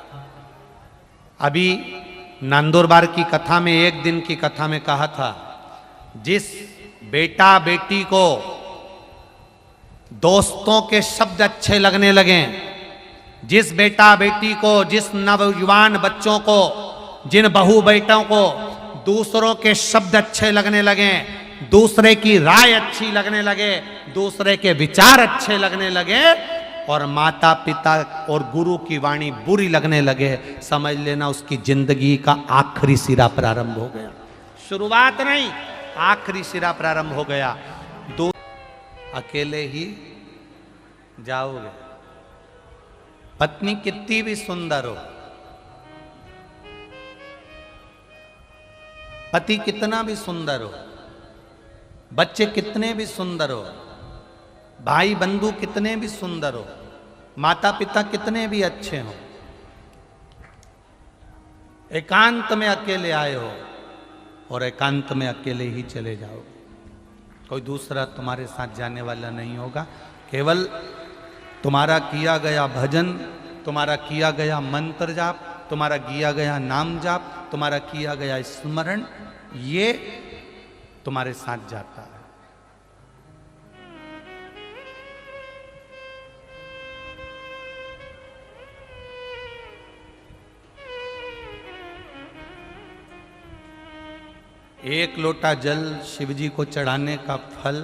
अभी नंदुरबार की कथा में, एक दिन की कथा में कहा था, जिस बेटा बेटी को दोस्तों के शब्द अच्छे लगने लगे, जिस बेटा बेटी को, जिस नवयुवान बच्चों को, जिन बहू बेटों को दूसरों के शब्द अच्छे लगने लगे, दूसरे की राय अच्छी लगने लगे, दूसरे के विचार अच्छे लगने लगे, और माता पिता और गुरु की वाणी बुरी लगने लगे, समझ लेना उसकी जिंदगी का आखिरी सिरा प्रारंभ हो गया। शुरुआत नहीं, आखिरी सिरा प्रारंभ हो गया। दो अकेले ही जाओगे, पत्नी कितनी भी सुंदर हो, पति कितना भी सुंदर हो, बच्चे कितने भी सुंदर हो, भाई बंधु कितने भी सुंदर हो, माता पिता कितने भी अच्छे हो, एकांत में अकेले आए हो और एकांत में अकेले ही चले जाओ। कोई दूसरा तुम्हारे साथ जाने वाला नहीं होगा। केवल तुम्हारा किया गया भजन, तुम्हारा किया गया मंत्र जाप, तुम्हारा किया गया नाम जाप, तुम्हारा किया गया स्मरण, ये तुम्हारे साथ जाता है। एक लोटा जल शिवजी को चढ़ाने का फल,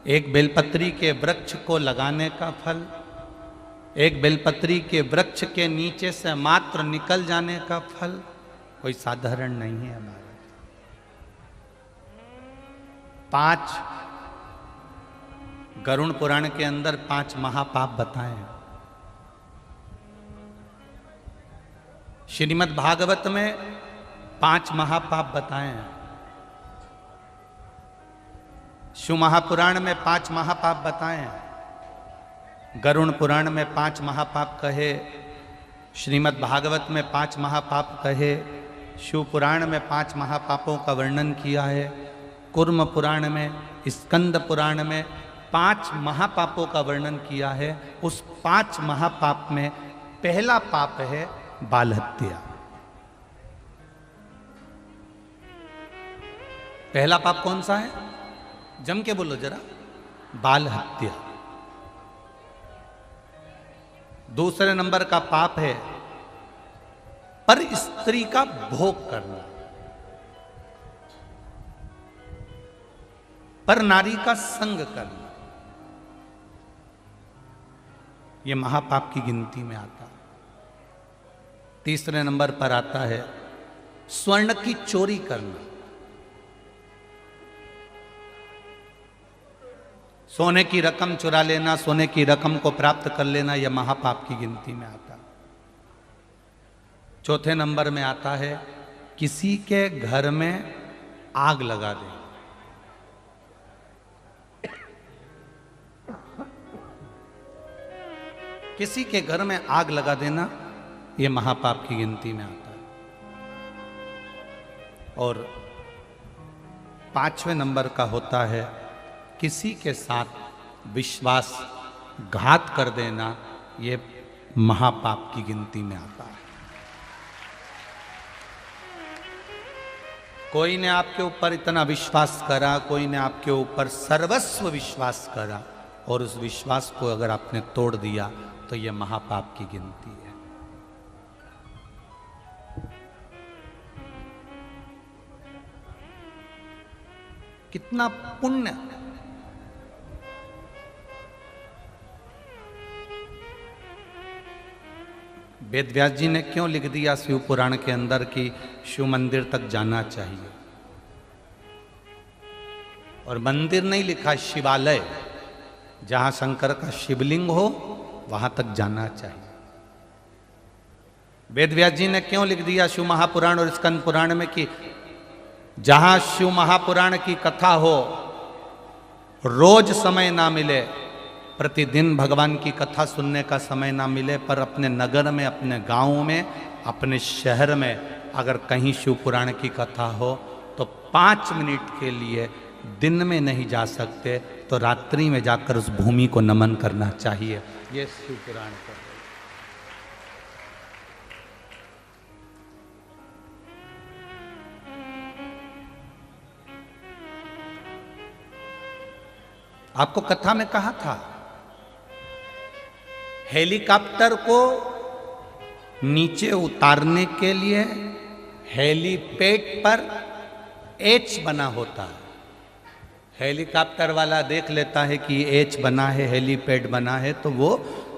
एक बेलपत्री के वृक्ष को लगाने का फल, एक बेलपत्री के वृक्ष के नीचे से मात्र निकल जाने का फल कोई साधारण नहीं है हमारा। 5 गरुड़ पुराण के अंदर 5 महापाप बताए हैं। श्रीमद् भागवत में 5 महापाप बताए हैं। शिव महापुराण में 5 महापाप बताए हैं। गरुड़ पुराण में 5 महापाप कहे, श्रीमद् भागवत में 5 महापाप कहे, शिव पुराण में 5 महापापों का वर्णन किया है, कुर्म पुराण में, स्कंद पुराण में 5 महापापों का वर्णन किया है। उस 5 महापाप में पहला पाप है बाल हत्या। पहला पाप कौन सा है? जम के बोलो जरा। बाल हत्या। दूसरे नंबर का पाप है पर स्त्री का भोग करना, पर नारी का संग करना, यह महापाप की गिनती में आता है। तीसरे नंबर पर आता है स्वर्ण की चोरी करना, सोने की रकम चुरा लेना, सोने की रकम को प्राप्त कर लेना, यह महापाप की गिनती में आता है। चौथे नंबर में आता है किसी के घर में आग लगा दे। किसी के घर में आग लगा देना यह महापाप की गिनती में आता है। और 5वें नंबर का होता है किसी के साथ विश्वासघात कर देना, यह महापाप की गिनती में आता है। कोई ने आपके ऊपर इतना विश्वास करा, कोई ने आपके ऊपर सर्वस्व विश्वास करा और उस विश्वास को अगर आपने तोड़ दिया तो यह महापाप की गिनती है। कितना पुण्य। वेद व्यास जी ने क्यों लिख दिया शिव पुराण के अंदर कि शिव मंदिर तक जाना चाहिए, और मंदिर नहीं लिखा, शिवालय, जहां शंकर का शिवलिंग हो वहां तक जाना चाहिए। वेद व्यास जी ने क्यों लिख दिया शिव महापुराण और स्कंद पुराण में कि जहां शिव महापुराण की कथा हो, रोज समय ना मिले, प्रतिदिन भगवान की कथा सुनने का समय ना मिले, पर अपने नगर में, अपने गांव में, अपने शहर में अगर कहीं शिव पुराण की कथा हो तो 5 मिनट के लिए दिन में नहीं जा सकते तो रात्रि में जाकर उस भूमि को नमन करना चाहिए। ये शिव पुराण का है। आपको कथा में कहा था हेलीकॉप्टर को नीचे उतारने के लिए हेलीपैड पर एच बना होता है। हेलीकॉप्टर वाला देख लेता है कि एच बना है, हेलीपैड बना है, तो वो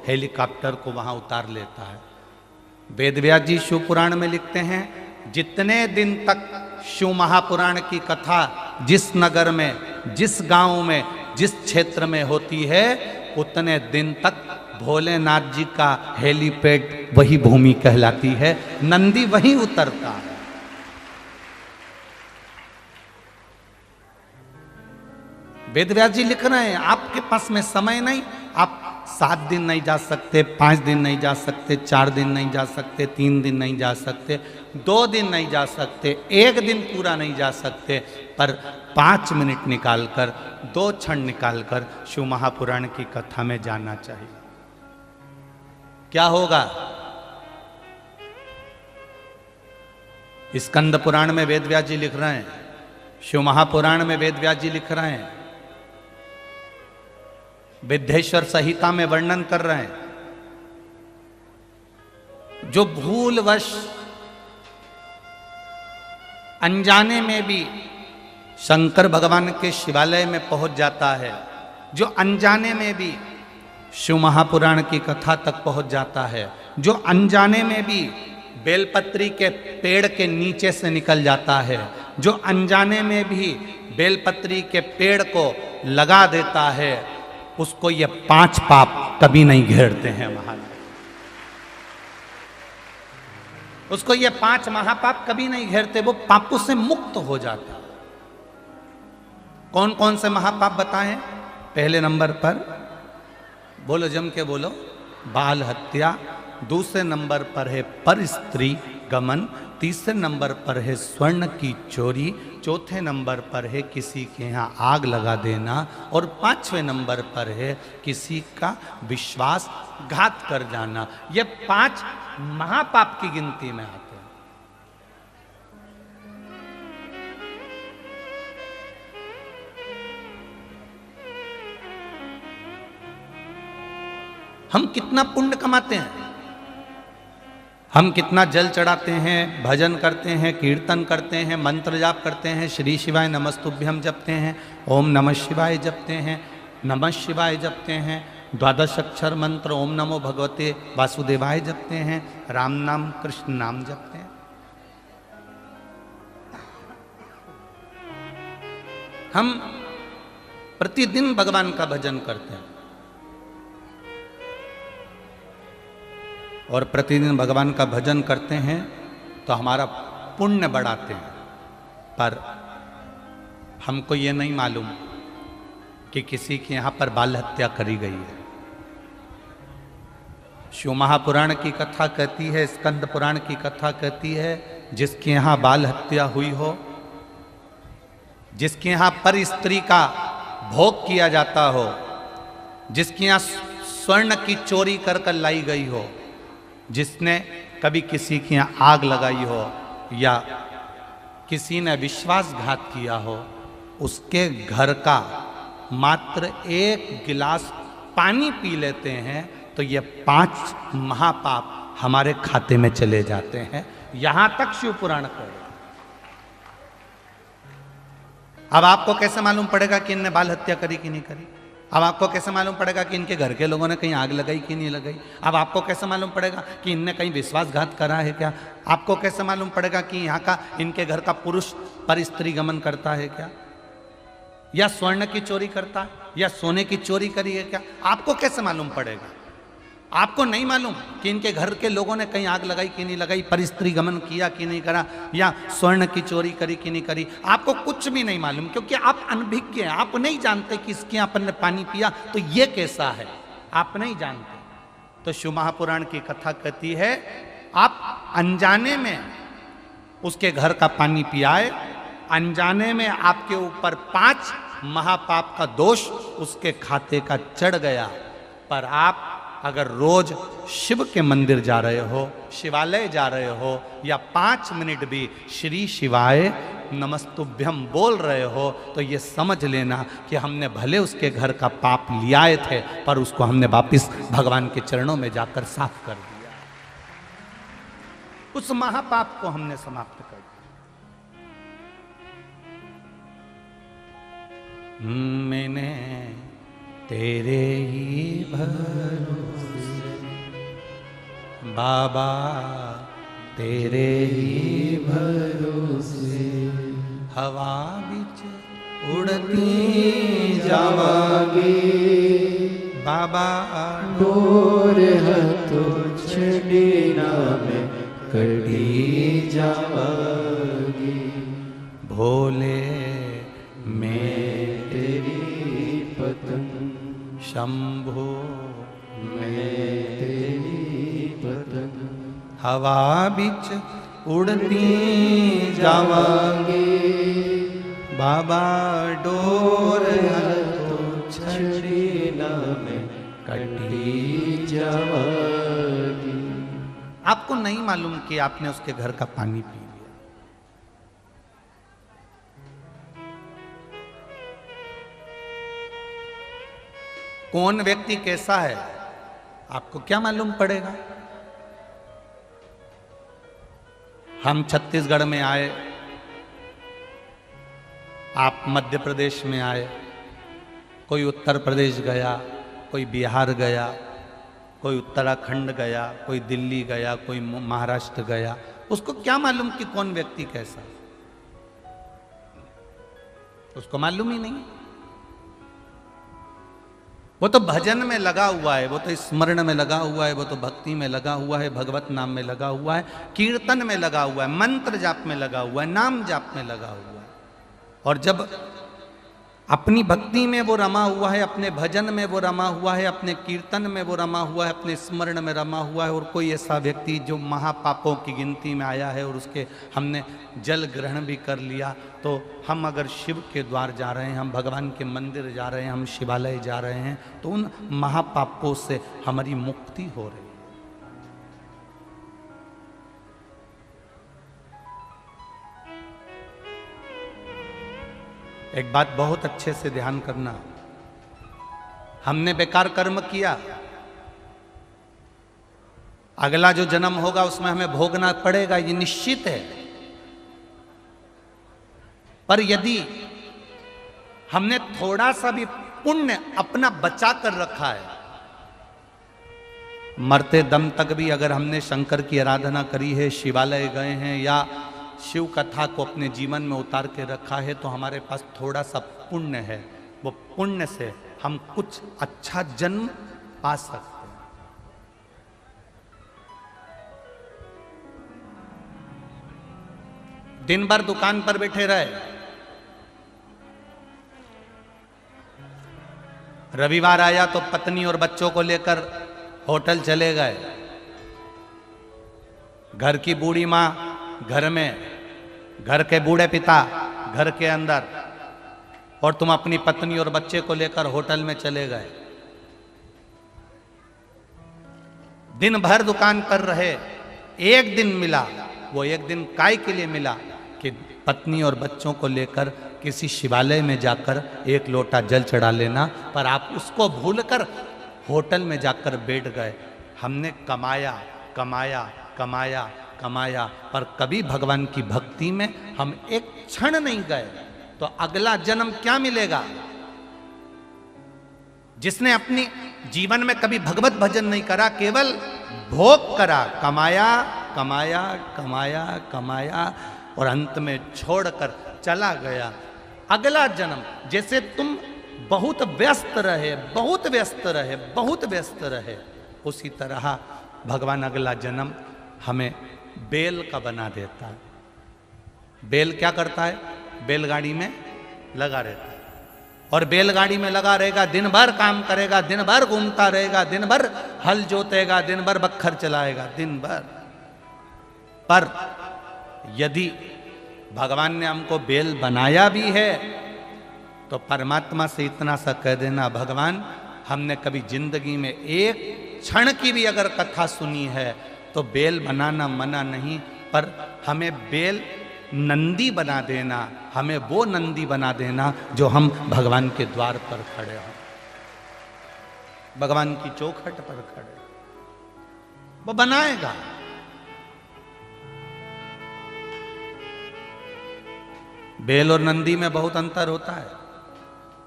हेलीकॉप्टर को वहां उतार लेता है। वेदव्यास जी शिव पुराण में लिखते हैं जितने दिन तक शिव महापुराण की कथा जिस नगर में, जिस गांव में, जिस क्षेत्र में होती है, उतने दिन तक भोलेनाथ जी का हेलीपैड वही भूमि कहलाती है, नंदी वहीं उतरता है। वेदव्यास जी लिख रहे हैं आपके पास में समय नहीं, आप 7 दिन नहीं जा सकते, 5 दिन नहीं जा सकते, 4 दिन नहीं जा सकते, 3 दिन नहीं जा सकते, 2 दिन नहीं जा सकते, 1 दिन पूरा नहीं जा सकते, पर 5 मिनट निकालकर, 2 क्षण निकालकर शिव महापुराण की कथा में जाना चाहिए। क्या होगा? स्कंद पुराण में वेदव्यास जी लिख रहे हैं, शिव महापुराण में वेदव्यास जी लिख रहे हैं, विद्धेश्वर संहिता में वर्णन कर रहे हैं, जो भूलवश अनजाने में भी शंकर भगवान के शिवालय में पहुंच जाता है, जो अनजाने में भी शिव महापुराण की कथा तक पहुंच जाता है, जो अनजाने में भी बेलपत्री के पेड़ के नीचे से निकल जाता है, जो अनजाने में भी बेलपत्री के पेड़ को लगा देता है, उसको ये 5 पाप कभी नहीं घेरते हैं महाराज। उसको ये 5 महापाप कभी नहीं घेरते, वो पापों से मुक्त हो जाता। कौन कौन से महापाप बताएं? पहले नंबर पर बोलो, जम के बोलो, बाल हत्या। दूसरे नंबर पर है पर स्त्री गमन। तीसरे नंबर पर है स्वर्ण की चोरी। चौथे नंबर पर है किसी के यहाँ आग लगा देना। और 5वें नंबर पर है किसी का विश्वासघात कर जाना। ये 5 महापाप की गिनती में आते हैं। हम कितना पुण्य कमाते हैं, हम कितना जल चढ़ाते हैं, भजन करते हैं, कीर्तन करते हैं, मंत्र जाप करते हैं, श्री शिवाय नमस्तुभ्यम जपते हैं, ओम नमः शिवाय जपते हैं, नमः शिवाय जपते हैं, 12 अक्षर मंत्र ओम नमो भगवते वासुदेवाय जपते हैं, राम नाम कृष्ण नाम जपते हैं। हम प्रतिदिन भगवान का भजन करते हैं और प्रतिदिन भगवान का भजन करते हैं तो हमारा पुण्य बढ़ाते हैं। पर हमको ये नहीं मालूम कि किसी के यहाँ पर बाल हत्या करी गई है। शिव महापुराण की कथा कहती है, स्कंद पुराण की कथा कहती है, जिसके यहाँ बाल हत्या हुई हो, जिसके यहाँ पर स्त्री का भोग किया जाता हो, जिसके यहाँ स्वर्ण की चोरी कर कर लाई गई हो, जिसने कभी किसी के यहाँ आग लगाई हो या किसी ने विश्वासघात किया हो, उसके घर का मात्र एक गिलास पानी पी लेते हैं तो ये 5 महापाप हमारे खाते में चले जाते हैं। यहां तक शिव पुराण कह रहे। अब आपको कैसे मालूम पड़ेगा कि इनने बाल हत्या करी कि नहीं करी? अब आपको कैसे मालूम पड़ेगा कि इनके घर के लोगों ने कहीं आग लगाई कि नहीं लगाई? अब आपको कैसे मालूम पड़ेगा कि इनने कहीं विश्वासघात करा है क्या? आपको कैसे मालूम पड़ेगा कि यहाँ का इनके घर का पुरुष पर स्त्री गमन करता है क्या, या स्वर्ण की चोरी करता है, या सोने की चोरी करी है क्या? आपको कैसे मालूम पड़ेगा? आपको नहीं मालूम कि इनके घर के लोगों ने कहीं आग लगाई कि नहीं लगाई, पर स्त्री गमन किया कि नहीं करा, या स्वर्ण की चोरी करी कि नहीं करी? आपको कुछ भी नहीं मालूम, क्योंकि आप अनभिज्ञ हैं। आप नहीं जानते कि इसके अपन ने पानी पिया तो ये कैसा है, आप नहीं जानते। तो शिव महापुराण की कथा कहती है, आप अनजाने में उसके घर का पानी पियाए, अनजाने में आपके ऊपर 5 महापाप का दोष उसके खाते का चढ़ गया। पर आप अगर रोज शिव के मंदिर जा रहे हो, शिवालय जा रहे हो, या 5 मिनट भी श्री शिवाय नमस्तुभ्यम बोल रहे हो, तो ये समझ लेना कि हमने भले उसके घर का पाप लियाए थे, पर उसको हमने वापिस भगवान के चरणों में जाकर साफ कर दिया। उस महापाप को हमने समाप्त कर दिया। मैंने तेरे ही भरोसे बाबा, तेरे ही भरोसे हवा बिच उड़ती जावांगी बाबा, डोर हथो छड़ीना में कड़ी जावांगी। भोले मैं तेरी पतंग, शंभो मैं तेरी पतंग, हवा बिच उड़ती जावांगी बाबा, डोर तो छड़ीना में कटी जावांगी। आपको नहीं मालूम कि आपने उसके घर का पानी पी लिया। कौन व्यक्ति कैसा है आपको क्या मालूम पड़ेगा? हम छत्तीसगढ़ में आए, आप मध्य प्रदेश में आए, कोई उत्तर प्रदेश गया, कोई बिहार गया, कोई उत्तराखंड गया, कोई दिल्ली गया, कोई महाराष्ट्र गया। उसको क्या मालूम कि कौन व्यक्ति कैसा? उसको मालूम ही नहीं। वो तो भजन में लगा हुआ है, वो तो स्मरण में लगा हुआ है, वो तो भक्ति में लगा हुआ है, भगवत नाम में लगा हुआ है, कीर्तन में लगा हुआ है, मंत्र जाप में लगा हुआ है, नाम जाप में लगा हुआ है। और जब अपनी भक्ति में वो रमा हुआ है, अपने भजन में वो रमा हुआ है, अपने कीर्तन में वो रमा हुआ है, अपने स्मरण में रमा हुआ है, और कोई ऐसा व्यक्ति जो महापापों की गिनती में आया है और उसके हमने जल ग्रहण भी कर लिया, तो हम अगर शिव के द्वार जा रहे हैं, हम भगवान के मंदिर जा रहे हैं, हम शिवालय जा रहे हैं, तो उन महापापों से हमारी मुक्ति हो रही है। एक बात बहुत अच्छे से ध्यान करना, हमने बेकार कर्म किया, अगला जो जन्म होगा उसमें हमें भोगना पड़ेगा, ये निश्चित है। पर यदि हमने थोड़ा सा भी पुण्य अपना बचा कर रखा है, मरते दम तक भी अगर हमने शंकर की आराधना करी है, शिवालय गए हैं, या शिव कथा को अपने जीवन में उतार के रखा है, तो हमारे पास थोड़ा सा पुण्य है। वो पुण्य से हम कुछ अच्छा जन्म पा सकते हैं। दिन भर दुकान पर बैठे रहे, रविवार आया तो पत्नी और बच्चों को लेकर होटल चले गए। घर की बूढ़ी माँ घर में, घर के बूढ़े पिता घर के अंदर, और तुम अपनी पत्नी और बच्चे को लेकर होटल में चले गए। दिन भर दुकान पर रहे, एक दिन मिला, वो एक दिन काय के लिए मिला कि पत्नी और बच्चों को लेकर किसी शिवालय में जाकर एक लोटा जल चढ़ा लेना, पर आप उसको भूलकर होटल में जाकर बैठ गए। हमने कमाया कमाया कमाया कमाया, पर कभी भगवान की भक्ति में हम एक क्षण नहीं गए, तो अगला जन्म क्या मिलेगा? जिसने अपनी जीवन में कभी भगवत भजन नहीं करा, केवल भोग करा, कमाया कमाया कमाया कमाया और अंत में छोड़कर चला गया। अगला जन्म, जैसे तुम बहुत व्यस्त रहे, बहुत व्यस्त रहे, बहुत व्यस्त रहे, उसी तरह भगवान अगला जन्म हमें बेल का बना देता है। बेल क्या करता है? बैलगाड़ी में लगा रहता है, और बैलगाड़ी में लगा रहेगा, दिन भर काम करेगा, दिन भर घूमता रहेगा, दिन भर हल जोतेगा, दिन भर बखर चलाएगा, दिन भर। पर यदि भगवान ने हमको बेल बनाया भी है, तो परमात्मा से इतना सा कह देना, भगवान हमने कभी जिंदगी में एक क्षण की भी अगर कथा सुनी है तो बेल बनाना मना नहीं, पर हमें बेल नंदी बना देना, हमें वो नंदी बना देना जो हम भगवान के द्वार पर खड़े हों, भगवान की चौखट पर खड़े, वो बनाएगा। बेल और नंदी में बहुत अंतर होता है।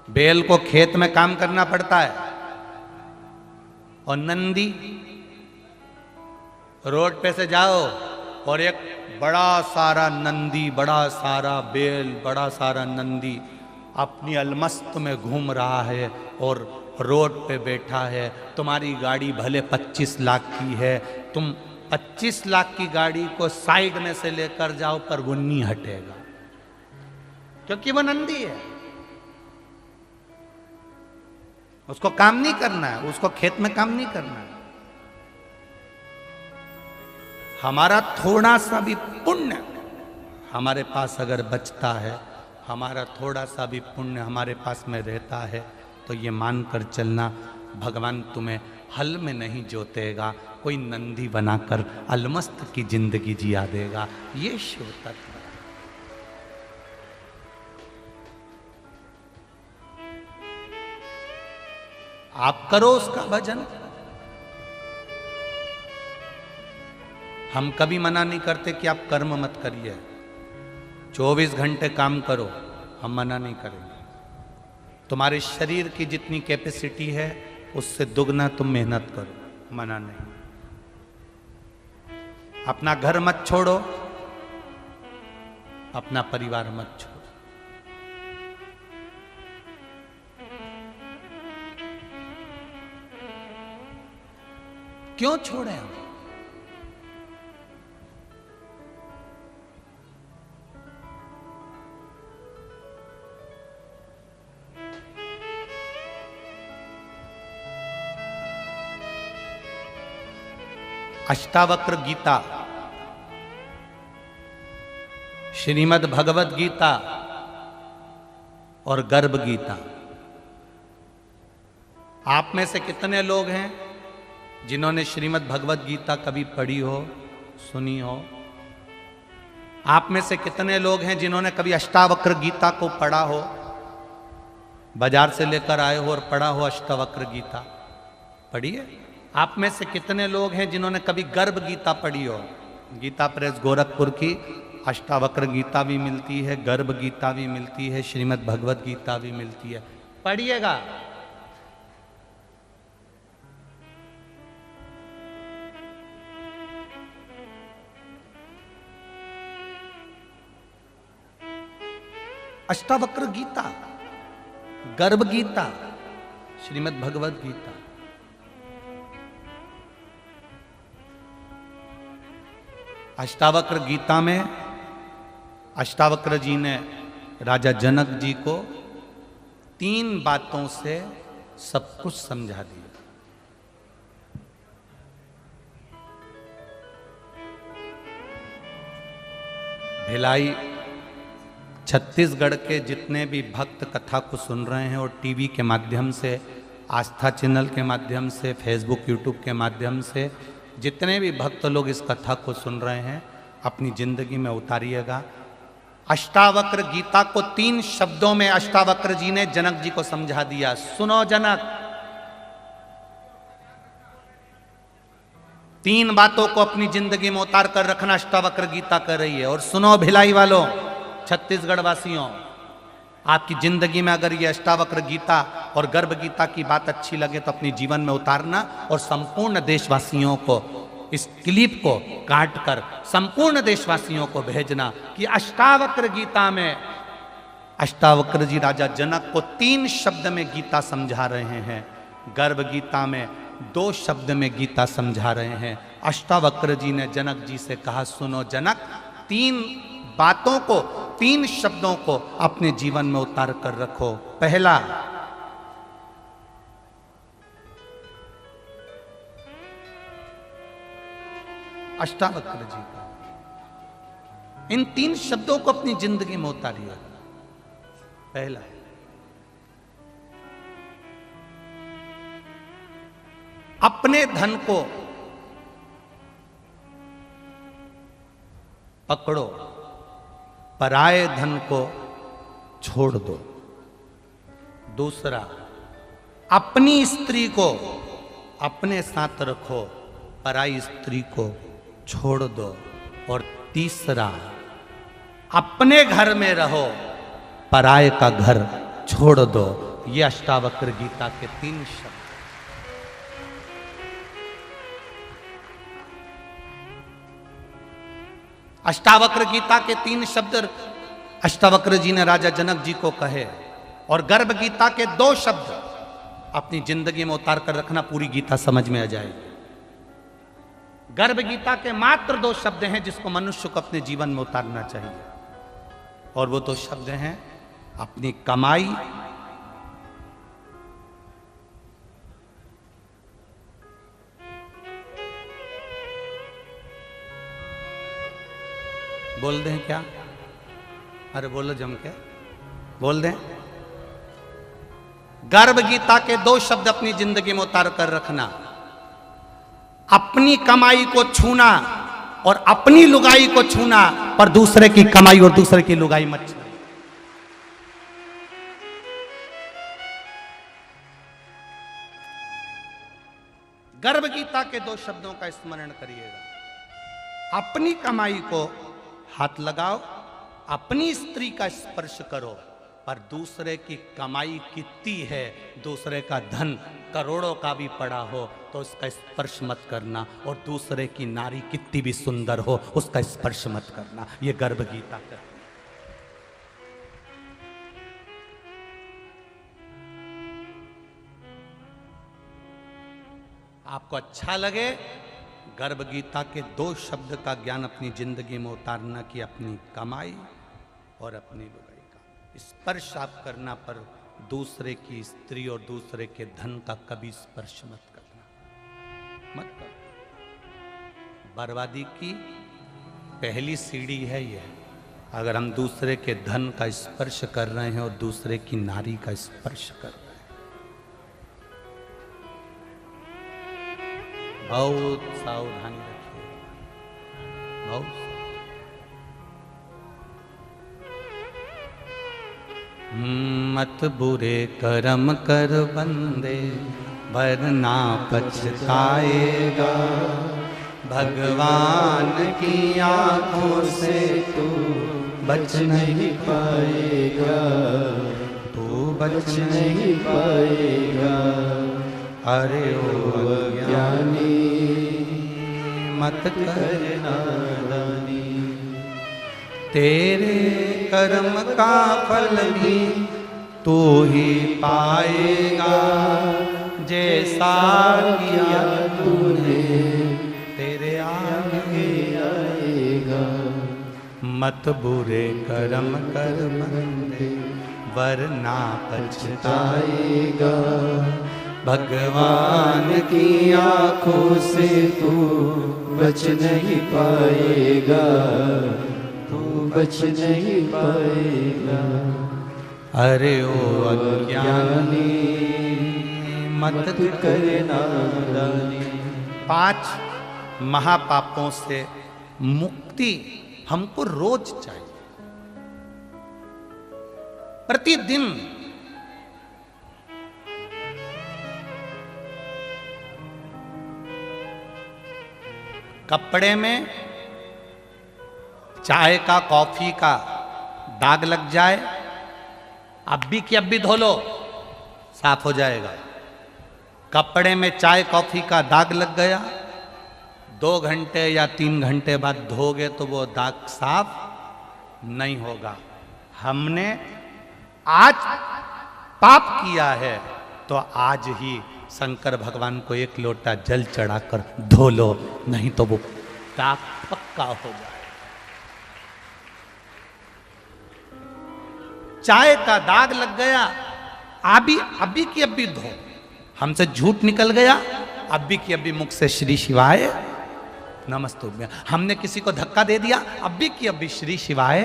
बेल को खेत में काम करना पड़ता है, और नंदी रोड पे से जाओ और एक बड़ा सारा नंदी, बड़ा सारा बेल, बड़ा सारा नंदी अपनी अलमस्त में घूम रहा है और रोड पे बैठा है। तुम्हारी गाड़ी भले 25 लाख की है, तुम 25 लाख की गाड़ी को साइड में से लेकर जाओ, पर वो नहीं हटेगा, क्योंकि वो नंदी है, उसको काम नहीं करना है, उसको खेत में काम नहीं करना है। हमारा थोड़ा सा भी पुण्य हमारे पास अगर बचता है, हमारा थोड़ा सा भी पुण्य हमारे पास में रहता है, तो ये मानकर चलना, भगवान तुम्हें हल में नहीं जोतेगा, कोई नंदी बनाकर अलमस्त की जिंदगी जिया देगा। ये शिव तत्व। आप करो उसका भजन। हम कभी मना नहीं करते कि आप कर्म मत करिए, 24 घंटे काम करो, हम मना नहीं करेंगे। तुम्हारे शरीर की जितनी कैपेसिटी है उससे दुगना तुम मेहनत करो, मना नहीं। अपना घर मत छोड़ो, अपना परिवार मत छोड़ो। क्यों छोड़े हम? अष्टावक्र गीता, श्रीमद् भगवत गीता और गर्भ गीता। आप में से कितने लोग हैं जिन्होंने श्रीमद् भगवत गीता कभी पढ़ी हो, सुनी हो? आप में से कितने लोग हैं जिन्होंने कभी अष्टावक्र गीता को पढ़ा हो, बाजार से लेकर आए हो और पढ़ा हो अष्टावक्र गीता? पढ़िए। आप में से कितने लोग हैं जिन्होंने कभी गर्भ गीता पढ़ी हो? गीता प्रेस गोरखपुर की अष्टावक्र गीता भी मिलती है, गर्भ गीता भी मिलती है, श्रीमद् भगवत गीता भी मिलती है, पढ़िएगा। अष्टावक्र गीता, गर्भ गीता, श्रीमद् भगवत गीता। अष्टावक्र गीता में अष्टावक्र जी ने राजा जनक जी को 3 बातों से सब कुछ समझा दिया। भिलाई छत्तीसगढ़ के जितने भी भक्त कथा को सुन रहे हैं और टीवी के माध्यम से, आस्था चैनल के माध्यम से, फेसबुक यूट्यूब के माध्यम से जितने भी भक्त लोग इस कथा को सुन रहे हैं, अपनी जिंदगी में उतारिएगा। अष्टावक्र गीता को 3 शब्दों में अष्टावक्र जी ने जनक जी को समझा दिया। सुनो जनक, 3 बातों को अपनी जिंदगी में उतार कर रखना अष्टावक्र गीता कर रही है। और सुनो भिलाई वालों, छत्तीसगढ़ वासियों, आपकी जिंदगी में अगर ये अष्टावक्र गीता और गर्भ गीता की बात अच्छी लगे तो अपने जीवन में उतारना और संपूर्ण देशवासियों को इस क्लिप को काट कर संपूर्ण देशवासियों को भेजना कि अष्टावक्र गीता में अष्टावक्र जी राजा जनक को 3 शब्द में गीता समझा रहे हैं। गर्भ गीता में 2 शब्द में गीता समझा रहे हैं। अष्टावक्र जी ने जनक जी से कहा, सुनो जनक, 3 बातों को, 3 शब्दों को अपने जीवन में उतार कर रखो। पहला, अष्टावक्र जी का इन 3 शब्दों को अपनी जिंदगी में उतारिए। पहला, अपने धन को पकड़ो, पराये धन को छोड़ दो। दूसरा, अपनी स्त्री को अपने साथ रखो, पराई स्त्री को छोड़ दो। और तीसरा, अपने घर में रहो, पराये का घर छोड़ दो। ये अष्टावक्र गीता के 3 शब्द। अष्टावक्र गीता के 3 शब्द अष्टावक्र जी ने राजा जनक जी को कहे और गर्भ गीता के 2 शब्द अपनी जिंदगी में उतार कर रखना, पूरी गीता समझ में आ जाएगी। गर्भ गीता के मात्र 2 शब्द हैं जिसको मनुष्य को अपने जीवन में उतारना चाहिए, और वो 2 शब्द हैं अपनी कमाई बोल दें क्या? अरे बोलो जम के बोल दें। गर्भ गीता के 2 शब्द अपनी जिंदगी में उतार कर रखना, अपनी कमाई को छूना और अपनी लुगाई को छूना, पर दूसरे की कमाई और दूसरे की लुगाई मत छूना। गर्भ गीता के 2 शब्दों का स्मरण करिएगा। अपनी कमाई को हाथ लगाओ, अपनी स्त्री का स्पर्श करो, पर दूसरे की कमाई कितनी है, दूसरे का धन करोड़ों का भी पड़ा हो तो उसका स्पर्श मत करना, और दूसरे की नारी कितनी भी सुंदर हो उसका स्पर्श मत करना। ये गर्भ गीता का। आपको अच्छा लगे, गर्भ गीता के 2 शब्द का ज्ञान अपनी जिंदगी में उतारना कि अपनी कमाई और अपनी लुगाई का स्पर्श आप करना, पर दूसरे की स्त्री और दूसरे के धन का कभी स्पर्श मत करना, मत करो। बर्बादी की पहली सीढ़ी है ये, अगर हम दूसरे के धन का स्पर्श कर रहे हैं और दूसरे की नारी का स्पर्श कर रहे हैं। बहुत सावधानी रखिए, बहुत। मत बुरे कर्म कर बंदे, वरना पछताएगा। भगवान की आंखों से तू बच नहीं पाएगा, तू बच नहीं पाएगा। अरे ओ अज्ञानी मत कर नादानी, तेरे कर्म का फल भी तू ही पाएगा। जैसा किया तूने तेरे आगे आएगा। मत बुरे कर्म कर बंदे वरना पछताएगा। भगवान की आंखों से तू बच नहीं पाएगा, तू बच नहीं पाएगा। अरे ओ अज्ञानी मत करना नादानी। 5 महापापों से मुक्ति हमको रोज चाहिए, प्रतिदिन। कपड़े में चाय का कॉफी का दाग लग जाए, अभी की अभी धो लो, साफ हो जाएगा। कपड़े में चाय कॉफी का दाग लग गया, 2 घंटे या 3 घंटे बाद धोगे तो वो दाग साफ नहीं होगा। हमने आज पाप किया है तो आज ही शंकर भगवान को 1 लोटा जल चढ़ाकर धो लो, नहीं तो वो दाग पक्का हो जाए। चाय का दाग लग गया, अभी की अभी धो। हमसे झूठ निकल गया, अभी की अभी मुख से श्री शिवाय नमस्तुभ्यम। हमने किसी को धक्का दे दिया, अभी की अभी श्री शिवाय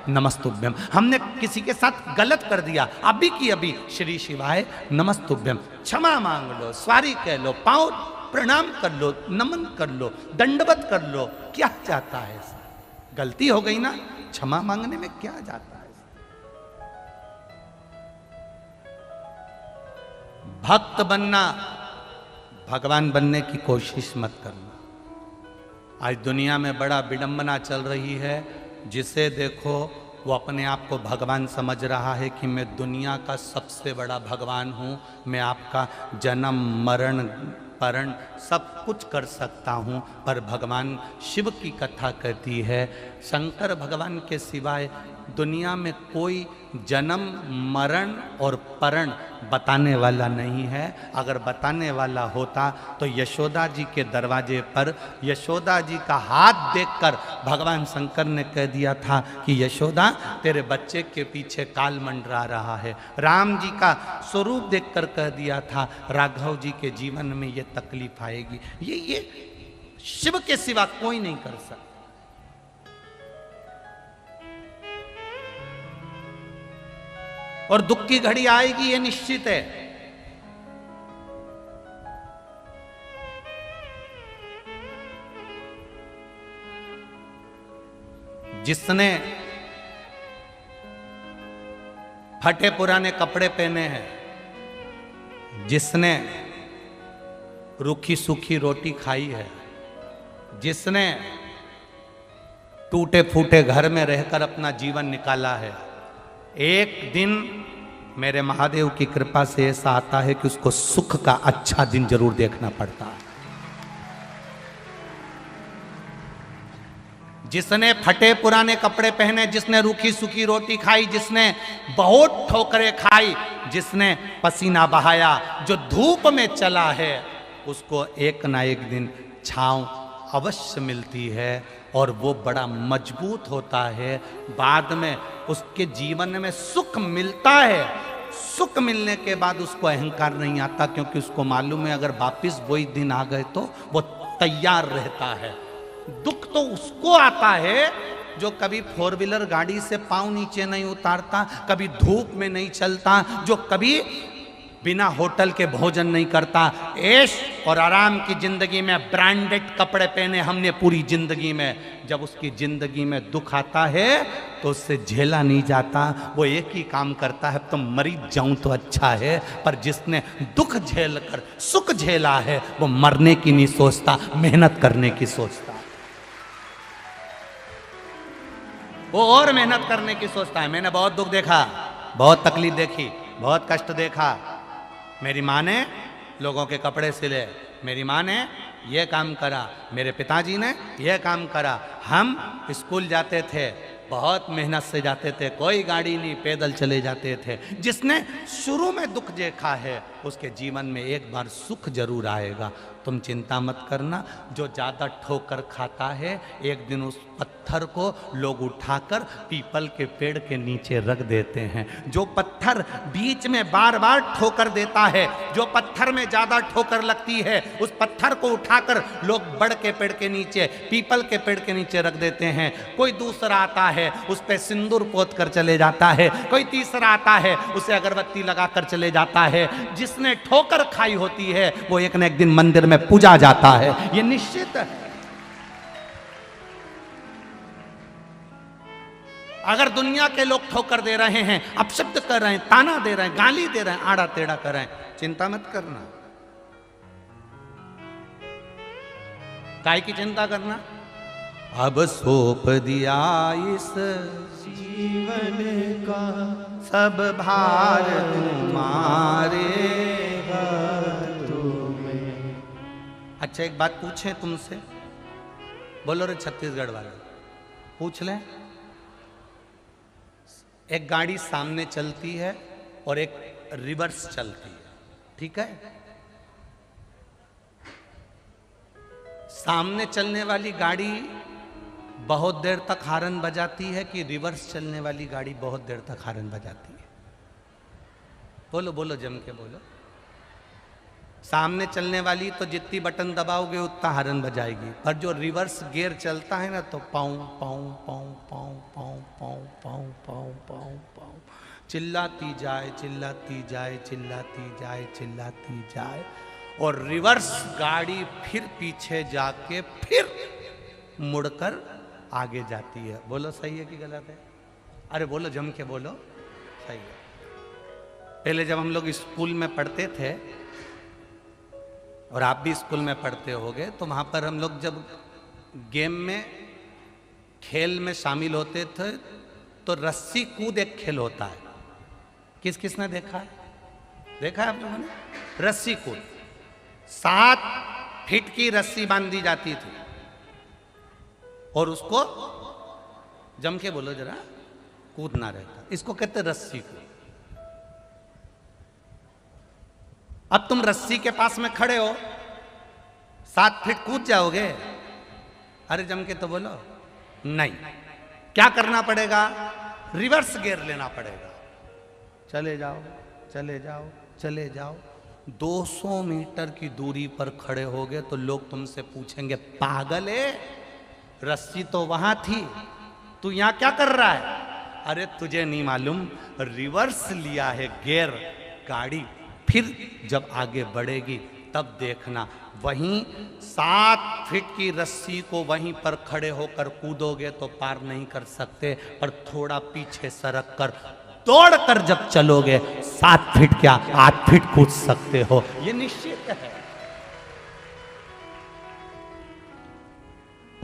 नमस्तुभ्यम। हमने किसी के साथ गलत कर दिया, अभी की अभी श्री शिवाय नमस्तुभ्यम। क्षमा मांग लो, सॉरी कह लो, पांव प्रणाम कर लो, नमन कर लो, दंडवत कर लो। क्या जाता है? गलती हो गई ना, क्षमा मांगने में क्या जाता है? भक्त बनना, भगवान बनने की कोशिश मत करना। आज दुनिया में बड़ा विडंबना चल रही है, जिसे देखो वो अपने आप को भगवान समझ रहा है कि मैं दुनिया का सबसे बड़ा भगवान हूँ, मैं आपका जन्म मरण परण सब कुछ कर सकता हूँ। पर भगवान शिव की कथा कहती है, शंकर भगवान के सिवाय दुनिया में कोई जन्म मरण और परण बताने वाला नहीं है। अगर बताने वाला होता तो यशोदा जी के दरवाजे पर यशोदा जी का हाथ देखकर भगवान शंकर ने कह दिया था कि यशोदा तेरे बच्चे के पीछे काल मंडरा रहा है। राम जी का स्वरूप देखकर कह दिया था राघव जी के जीवन में ये तकलीफ आएगी। ये शिव के सिवा कोई नहीं कर सकता। और दुख की घड़ी आएगी, ये निश्चित है। जिसने फटे पुराने कपड़े पहने हैं, जिसने रूखी सूखी रोटी खाई है, जिसने टूटे फूटे घर में रहकर अपना जीवन निकाला है, एक दिन मेरे महादेव की कृपा से ऐसा आता है कि उसको सुख का अच्छा दिन जरूर देखना पड़ता है। जिसने फटे पुराने कपड़े पहने, जिसने रूखी सूखी रोटी खाई, जिसने बहुत ठोकरें खाई, जिसने पसीना बहाया, जो धूप में चला है, उसको एक ना एक दिन छांव अवश्य मिलती है और वो बड़ा मजबूत होता है। बाद में उसके जीवन में सुख मिलता है। सुख मिलने के बाद उसको अहंकार नहीं आता, क्योंकि उसको मालूम है अगर वापिस वही दिन आ गए तो वो तैयार रहता है। दुख तो उसको आता है जो कभी 4 व्हीलर गाड़ी से पांव नीचे नहीं उतारता, कभी धूप में नहीं चलता, जो कभी बिना होटल के भोजन नहीं करता। ऐश और आराम की जिंदगी में ब्रांडेड कपड़े पहने हमने पूरी जिंदगी में। जब उसकी जिंदगी में दुख आता है तो उससे झेला नहीं जाता। वो एक ही काम करता है, तो मरी जाऊं तो अच्छा है। पर जिसने दुख झेल कर सुख झेला है, वो मरने की नहीं सोचता, मेहनत करने की सोचता। वो और मेहनत करने की सोचता है। मैंने बहुत दुख देखा, बहुत तकलीफ देखी, बहुत कष्ट देखा। मेरी माँ ने लोगों के कपड़े सिले, मेरी माँ ने ये काम करा, मेरे पिताजी ने ये काम करा। हम स्कूल जाते थे, बहुत मेहनत से जाते थे, कोई गाड़ी नहीं, पैदल चले जाते थे। जिसने शुरू में दुख देखा है, उसके जीवन में एक बार सुख जरूर आएगा। तुम चिंता मत करना, जो ज़्यादा ठोकर खाता है एक दिन उस पत्थर को लोग उठाकर पीपल के पेड़ के नीचे रख देते हैं। जो पत्थर बीच में बार बार ठोकर देता है, जो पत्थर में ज़्यादा ठोकर लगती है, उस पत्थर को उठाकर लोग बड़ के पेड़ के नीचे, पीपल के पेड़ के नीचे रख देते हैं। कोई दूसरा आता है, उस पर सिंदूर पोत कर चले जाता है। कोई तीसरा आता है, उसे अगरबत्ती लगाकर चले जाता है। जिसने ठोकर खाई होती है वो एक न एक दिन मंदिर में पूजा जाता है, ये निश्चित है। अगर दुनिया के लोग ठोकर दे रहे हैं, अपशब्द कर रहे हैं, ताना दे रहे हैं, गाली दे रहे हैं, आड़ा टेढ़ा कर रहे हैं, चिंता मत करना। काय की चिंता करना? अब सौंप दिया इस जीवन का सब भार तुम्हारे हाथों में। अच्छा एक बात पूछें तुमसे, बोलो रे छत्तीसगढ़ वाले, पूछ लें। एक गाड़ी सामने चलती है और एक रिवर्स चलती है, ठीक है? सामने चलने वाली गाड़ी बहुत देर तक हॉर्न बजाती है कि रिवर्स चलने वाली गाड़ी बहुत देर तक हॉर्न बजाती है? बोलो बोलो, जम के बोलो। सामने चलने वाली तो जितनी बटन दबाओगे उतना हॉर्न बजाएगी, पर जो रिवर्स गियर चलता है ना तो पाँव पाँव पाँव पाँव पाँव पाँव पाँव पाँव पाँव पाँव चिल्लाती जाए, चिल्लाती जाए, चिल्लाती जाए, चिल्लाती जाए, और रिवर्स गाड़ी फिर पीछे जाके फिर मुड़कर आगे जाती है। बोलो सही है कि गलत है? अरे बोलो, जम के बोलो, सही है। पहले जब हम लोग स्कूल में पढ़ते थे, और आप भी स्कूल में पढ़ते होगे, तो वहाँ पर हम लोग जब गेम में, खेल में शामिल होते थे तो रस्सी कूद एक खेल होता है। किस किसने देखा है? देखा है आप लोगों ने? रस्सी कूद, 7 फीट की रस्सी बांधी जाती थी और उसको जम के बोलो जरा, कूदना रहता। इसको कहते रस्सी कूद। अब तुम रस्सी के पास में खड़े हो, 7 फीट कूद जाओगे? अरे जम के तो बोलो, नहीं। क्या करना पड़ेगा? रिवर्स गियर लेना पड़ेगा। चले जाओ, चले जाओ, चले जाओ। 200 मीटर की दूरी पर खड़े होगे तो लोग तुमसे पूछेंगे, पागल है, रस्सी तो वहां थी, तू यहां क्या कर रहा है? अरे तुझे नहीं मालूम, रिवर्स लिया है गियर, गाड़ी फिर जब आगे बढ़ेगी तब देखना। वहीं 7 फीट की रस्सी को वहीं पर खड़े होकर कूदोगे तो पार नहीं कर सकते, पर थोड़ा पीछे सरक कर दौड़ कर जब चलोगे 7 फीट क्या 8 फीट कूद सकते हो, ये निश्चित है।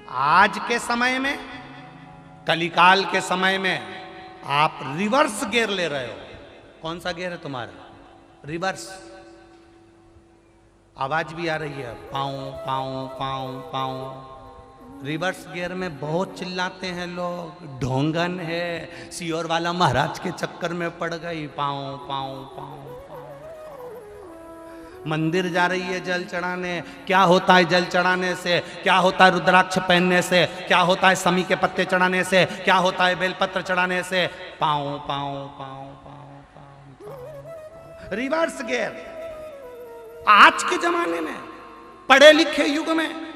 आज के समय में, कलिकाल के समय में आप रिवर्स गियर ले रहे हो। कौन सा गियर है तुम्हारा? रिवर्स। आवाज भी आ रही है, पाँव पाँव पाँव पाँव। रिवर्स गियर में बहुत चिल्लाते हैं लोग, ढोंगन है, सियोर वाला महाराज के चक्कर में पड़ गई, पाँव पाँव पाँव पाँव। मंदिर जा रही है जल चढ़ाने, क्या होता है जल चढ़ाने से? क्या होता है रुद्राक्ष पहनने से? क्या होता है समी के पत्ते चढ़ाने से? क्या होता है बेलपत्र चढ़ाने से? पाँव पाँव पाँव पाँव पाँव पाँव। Reverse gear. आज के जमाने में, पढ़े लिखे युग में,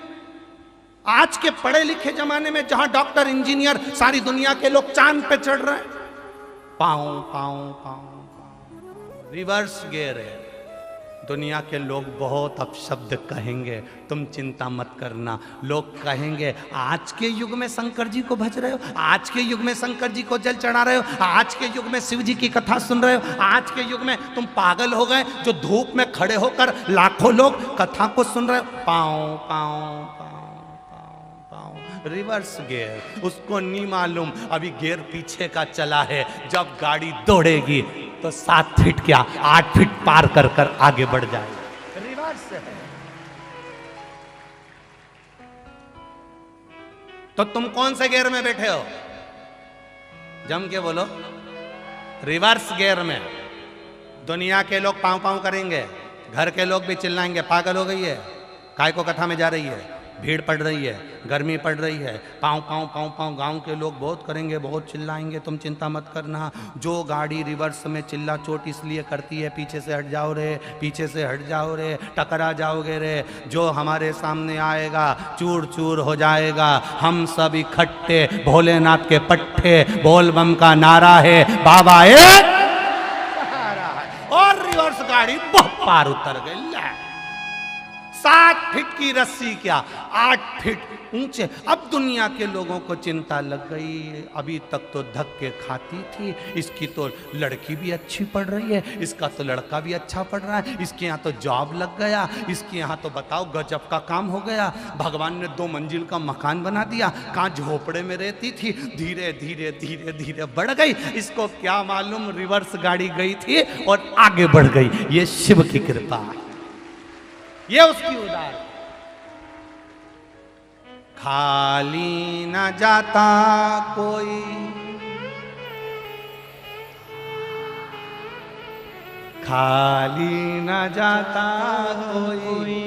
आज के पढ़े लिखे जमाने में जहां डॉक्टर इंजीनियर सारी दुनिया के लोग चांद पे चढ़ रहे हैं, पाँव पाँव पाँव पाँव रिवर्स गियर है। दुनिया के लोग बहुत अपशब्द कहेंगे, तुम चिंता मत करना। लोग कहेंगे आज के युग में शंकर जी को भज रहे हो, आज के युग में शंकर जी को जल चढ़ा रहे हो, आज के युग में शिव जी की कथा सुन रहे हो, आज के युग में तुम पागल हो गए जो धूप में खड़े होकर लाखों लोग कथा को सुन रहे हो। पाँव पाँव पाँव पाँव पाँव रिवर्स गियर। उसको नहीं मालूम अभी गियर पीछे का चला है, जब गाड़ी दौड़ेगी तो 7 फीट क्या 8 फीट पार कर कर आगे बढ़ जाए। रिवर्स है। तो तुम कौन से गियर में बैठे हो? जम के बोलो, रिवर्स गियर में। दुनिया के लोग पाँव पाँव करेंगे, घर के लोग भी चिल्लाएंगे पागल हो गई है, काय को कथा में जा रही है? भीड़ पड़ रही है, गर्मी पड़ रही है, पाँव पाँव पाँव पाँव गांव के लोग बहुत करेंगे, बहुत चिल्लाएंगे, तुम चिंता मत करना। जो गाड़ी रिवर्स में चिल्ला चोट इसलिए करती है, पीछे से हट जाओ रे, पीछे से हट जाओ रे, टकरा जाओगे रे, जो हमारे सामने आएगा चूर चूर हो जाएगा। हम सब इकट्ठे भोलेनाथ के पट्टे, बोल बम का नारा है, बाबा एक और रिवर्स गाड़ी बहुत पार उतर गई। 7 फीट की रस्सी क्या 8 फीट ऊंचे। अब दुनिया के लोगों को चिंता लग गई, अभी तक तो धक्के खाती थी, इसकी तो लड़की भी अच्छी पढ़ रही है, इसका तो लड़का भी अच्छा पढ़ रहा है, इसके यहाँ तो जॉब लग गया, इसके यहाँ तो बताओ गजब का काम हो गया, भगवान ने 2 मंजिल का मकान बना दिया, कहाँ झोपड़े में रहती थी, धीरे धीरे धीरे धीरे बढ़ गई। इसको क्या मालूम रिवर्स गाड़ी गई थी और आगे बढ़ गई। ये शिव की कृपा, ये उसकी उदार। खाली न जाता कोई, खाली न जाता कोई,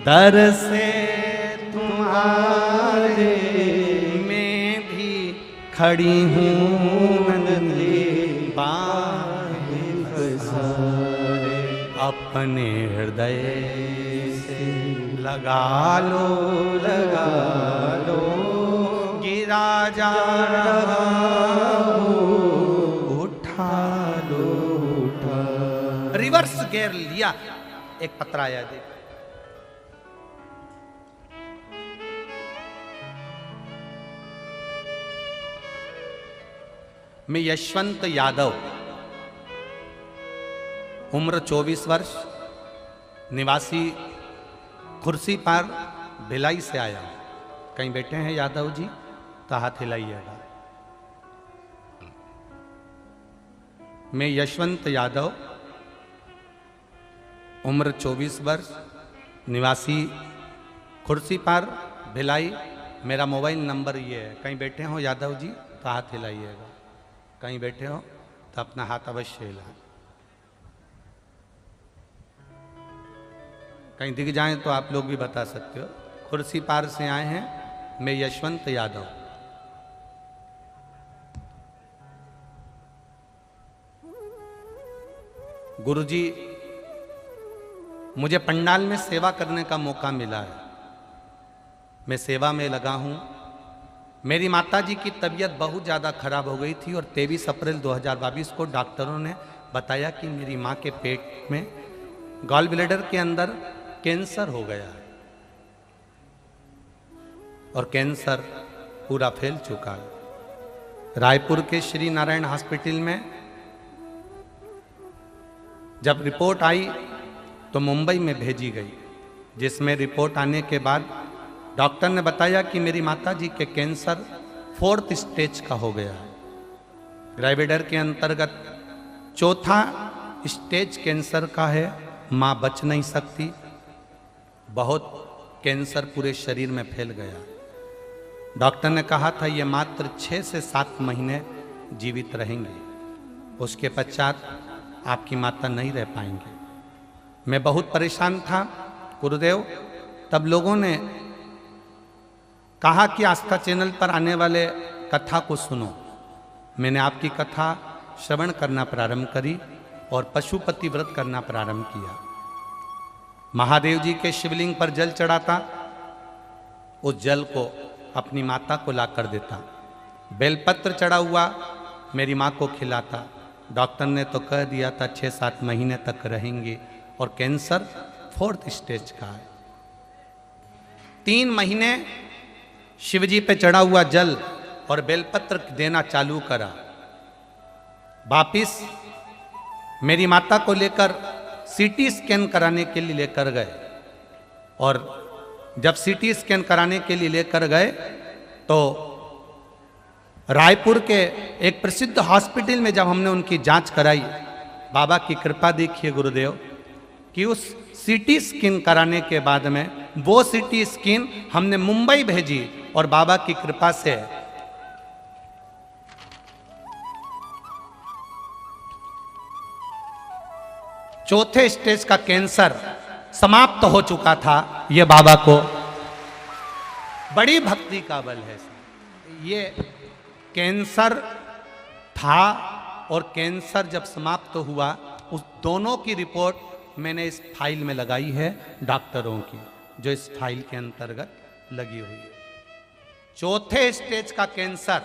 दर से तुम्हारे मैं भी खड़ी हूँ नंदी बाहें पसारे। अपने हृदय लगा लो गिरा जा रहा उठा लो उठा। रिवर्स गियर लिया, एक पत्र आया देख। मैं यशवंत यादव, उम्र 24 वर्ष, निवासी कुर्सी पार भिलाई से आया। कहीं बैठे हैं यादव जी तो हाथ हिलाइएगा। मैं यशवंत यादव, उम्र 24 वर्ष, निवासी कुर्सी पार भिलाई, मेरा मोबाइल नंबर ये है। कहीं बैठे हो यादव जी तो हाथ हिलाइएगा, कहीं बैठे हो तो अपना हाथ अवश्य हिलाएं। कहीं दिख जाए तो आप लोग भी बता सकते हो। कुर्सी पार से आए हैं, मैं यशवंत यादव। गुरुजी, मुझे पंडाल में सेवा करने का मौका मिला है, मैं सेवा में लगा हूं। मेरी माताजी की तबीयत बहुत ज़्यादा खराब हो गई थी और 23 अप्रैल 2022 को डॉक्टरों ने बताया कि मेरी माँ के पेट में गॉल ब्लैडर के अंदर कैंसर हो गया है और कैंसर पूरा फैल चुका है। रायपुर के श्री नारायण हॉस्पिटल में जब रिपोर्ट आई तो मुंबई में भेजी गई, जिसमें रिपोर्ट आने के बाद डॉक्टर ने बताया कि मेरी माताजी के कैंसर 4th स्टेज का हो गया है। ग्राइविडर के अंतर्गत 4था स्टेज कैंसर का है। माँ बच नहीं सकती, बहुत कैंसर पूरे शरीर में फैल गया। डॉक्टर ने कहा था ये मात्र 6 से 7 महीने जीवित रहेंगे, उसके पश्चात आपकी माता नहीं रह पाएंगे। मैं बहुत परेशान था गुरुदेव। तब लोगों ने कहा कि आस्था चैनल पर आने वाले कथा को सुनो। मैंने आपकी कथा श्रवण करना प्रारंभ करी और पशुपति व्रत करना प्रारंभ किया। महादेव जी के शिवलिंग पर जल चढ़ाता, उस जल को अपनी माता को ला कर देता। बेलपत्र चढ़ा हुआ मेरी माँ को खिलाता। डॉक्टर ने तो कह दिया था 6-7 महीने तक रहेंगे और कैंसर 4th स्टेज का है। 3 महीने शिवजी पे चढ़ा हुआ जल और बेलपत्र देना चालू करा। वापिस मेरी माता को लेकर सीटी स्कैन कराने के लिए लेकर गए और जब सीटी स्कैन कराने के लिए लेकर गए तो रायपुर के एक प्रसिद्ध हॉस्पिटल में जब हमने उनकी जांच कराई, बाबा की कृपा देखिए गुरुदेव कि उस सीटी स्कैन कराने के बाद में वो सीटी स्कैन हमने मुंबई भेजी और बाबा की कृपा से चौथे स्टेज का कैंसर समाप्त हो चुका था। ये बाबा को बड़ी भक्ति का बल है। ये कैंसर था और कैंसर जब समाप्त हुआ, उस दोनों की रिपोर्ट मैंने इस फाइल में लगाई है, डॉक्टरों की, जो इस फाइल के अंतर्गत लगी हुई है। चौथे स्टेज का कैंसर,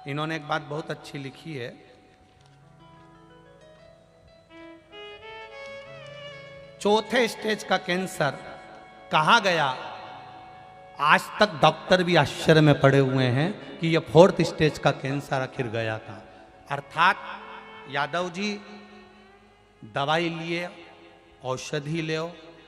इन्होंने एक बात बहुत अच्छी लिखी है, चौथे स्टेज का कैंसर कहाँ गया, आज तक डॉक्टर भी आश्चर्य में पड़े हुए हैं कि यह फोर्थ स्टेज का कैंसर आखिर गया था। अर्थात यादव जी, दवाई लिए, औषधि ले,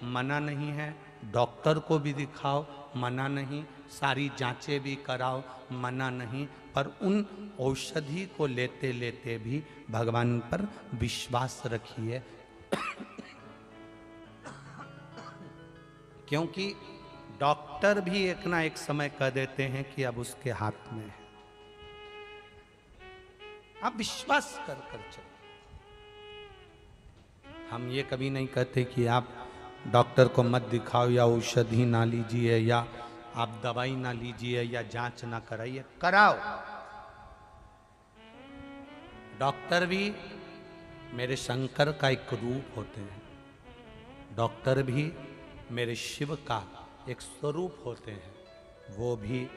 मना नहीं है, डॉक्टर को भी दिखाओ, मना नहीं, सारी जांचें भी कराओ, मना नहीं, पर उन औषधि को लेते लेते भी भगवान पर विश्वास रखिए। क्योंकि डॉक्टर भी एक ना एक समय कह देते हैं कि अब उसके हाथ में है। आप विश्वास कर चलो। हम ये कभी नहीं कहते कि आप डॉक्टर को मत दिखाओ, या औषधि ना लीजिए, या आप दवाई ना लीजिए, या जांच ना कराइए, कराओ। डॉक्टर भी मेरे शंकर का एक रूप होते हैं, डॉक्टर भी मेरे शिव का एक स्वरूप होते हैं। वो भी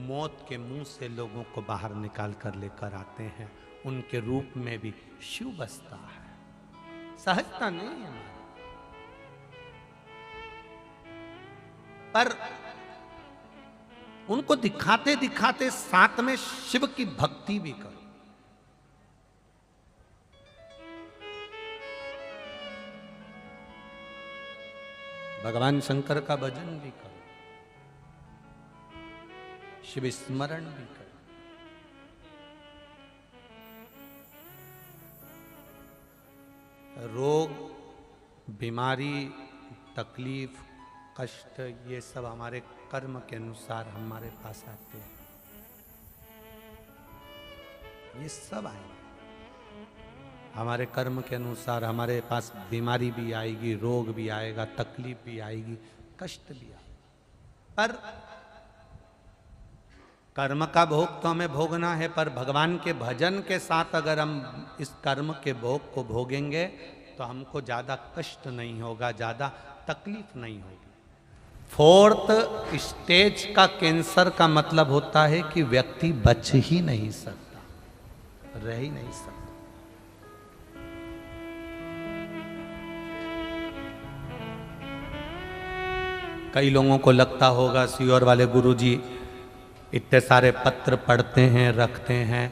मौत के मुंह से लोगों को बाहर निकाल कर लेकर आते हैं। उनके रूप में भी शिव बसता है, सहजता नहीं है। पर उनको दिखाते दिखाते साथ में शिव की भक्ति भी करो। भगवान शंकर का भजन भी करो, शिव स्मरण भी करो। रोग, बीमारी, तकलीफ, कष्ट, ये सब हमारे कर्म के अनुसार हमारे पास आते हैं। ये सब आएंगे हमारे कर्म के अनुसार। हमारे पास बीमारी भी आएगी, रोग भी आएगा, तकलीफ भी आएगी, कष्ट भी आएगा। पर कर्म का भोग तो हमें भोगना है, पर भगवान के भजन के साथ अगर हम इस कर्म के भोग को भोगेंगे तो हमको ज़्यादा कष्ट नहीं होगा, ज़्यादा तकलीफ नहीं होगी। फोर्थ स्टेज का कैंसर का मतलब होता है कि व्यक्ति बच ही नहीं सकता, रह ही नहीं सकता। कई लोगों को लगता होगा सीहोर वाले गुरुजी इतने सारे पत्र पढ़ते हैं, रखते हैं।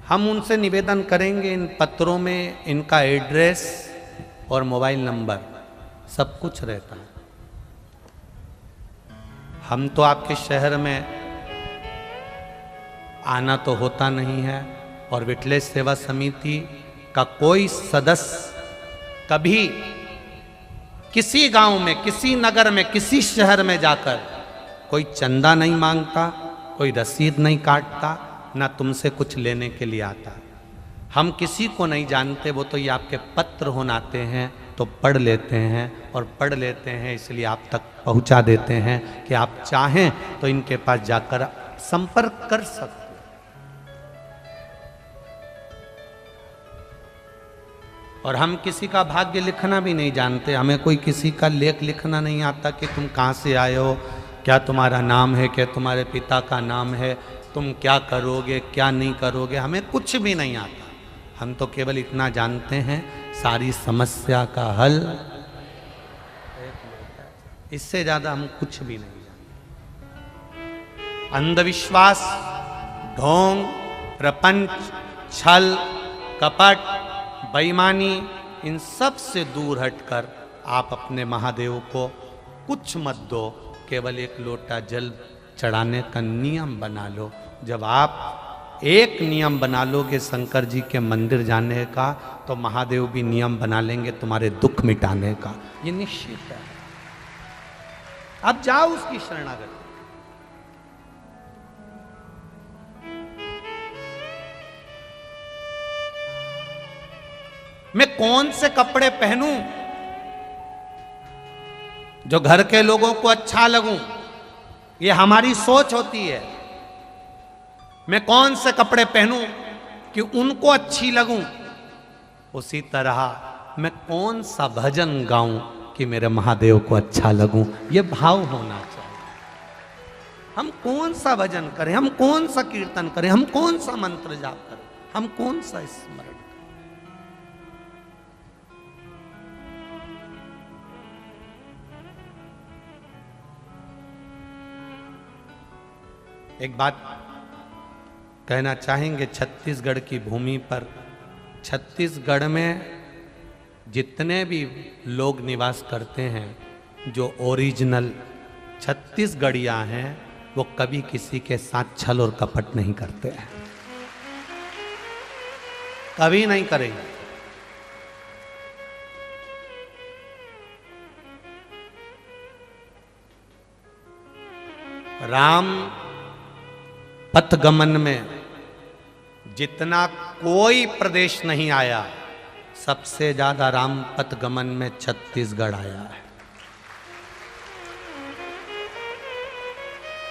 हम उनसे निवेदन करेंगे, इन पत्रों में इनका एड्रेस और मोबाइल नंबर सब कुछ रहता है। हम तो आपके शहर में आना तो होता नहीं है, और विठलेश सेवा समिति का कोई सदस्य कभी किसी गांव में, किसी नगर में, किसी शहर में जाकर कोई चंदा नहीं मांगता, कोई रसीद नहीं काटता, ना तुमसे कुछ लेने के लिए आता। हम किसी को नहीं जानते, वो तो ये आपके पत्र होनाते हैं तो पढ़ लेते हैं, और पढ़ लेते हैं इसलिए आप तक पहुंचा देते हैं कि आप चाहें तो इनके पास जाकर संपर्क कर सकते। और हम किसी का भाग्य लिखना भी नहीं जानते, हमें कोई किसी का लेख लिखना नहीं आता कि तुम कहाँ से आए हो, क्या तुम्हारा नाम है, क्या तुम्हारे पिता का नाम है, तुम क्या करोगे, क्या नहीं करोगे, हमें कुछ भी नहीं आता। हम तो केवल इतना जानते हैं, सारी समस्या का हल, इससे ज़्यादा हम कुछ भी नहीं जानते। अंधविश्वास, ढोंग, प्रपंच, छल, कपट, बेईमानी, इन सब से दूर हटकर आप अपने महादेव को कुछ मत दो, केवल एक लोटा जल चढ़ाने का नियम बना लो। जब आप एक नियम बना लोगे शंकर जी के मंदिर जाने का, तो महादेव भी नियम बना लेंगे तुम्हारे दुख मिटाने का, ये निश्चित है। अब जाओ उसकी शरणागति। मैं कौन से कपड़े पहनूं, जो घर के लोगों को अच्छा लगूं, ये हमारी सोच होती है। मैं कौन से कपड़े पहनूं कि उनको अच्छी लगूं, उसी तरह मैं कौन सा भजन गाऊं कि मेरे महादेव को अच्छा लगूं। ये भाव होना चाहिए। हम कौन सा भजन करें, हम कौन सा कीर्तन करें, हम कौन सा मंत्र जाप करें, हम कौन सा स्मरण करें। एक बात कहना चाहेंगे, छत्तीसगढ़ की भूमि पर, छत्तीसगढ़ में जितने भी लोग निवास करते हैं, जो ओरिजिनल छत्तीसगढ़िया हैं, वो कभी किसी के साथ छल और कपट नहीं करते हैं, कभी नहीं करेंगे। राम पथगमन में जितना कोई प्रदेश नहीं आया, सबसे ज्यादा राम पथगमन में छत्तीसगढ़ आया है।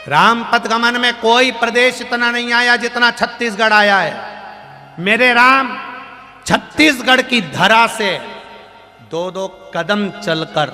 राम पथगमन में कोई प्रदेश इतना नहीं आया जितना छत्तीसगढ़ आया है। मेरे राम छत्तीसगढ़ की धरा से 2-2 कदम चलकर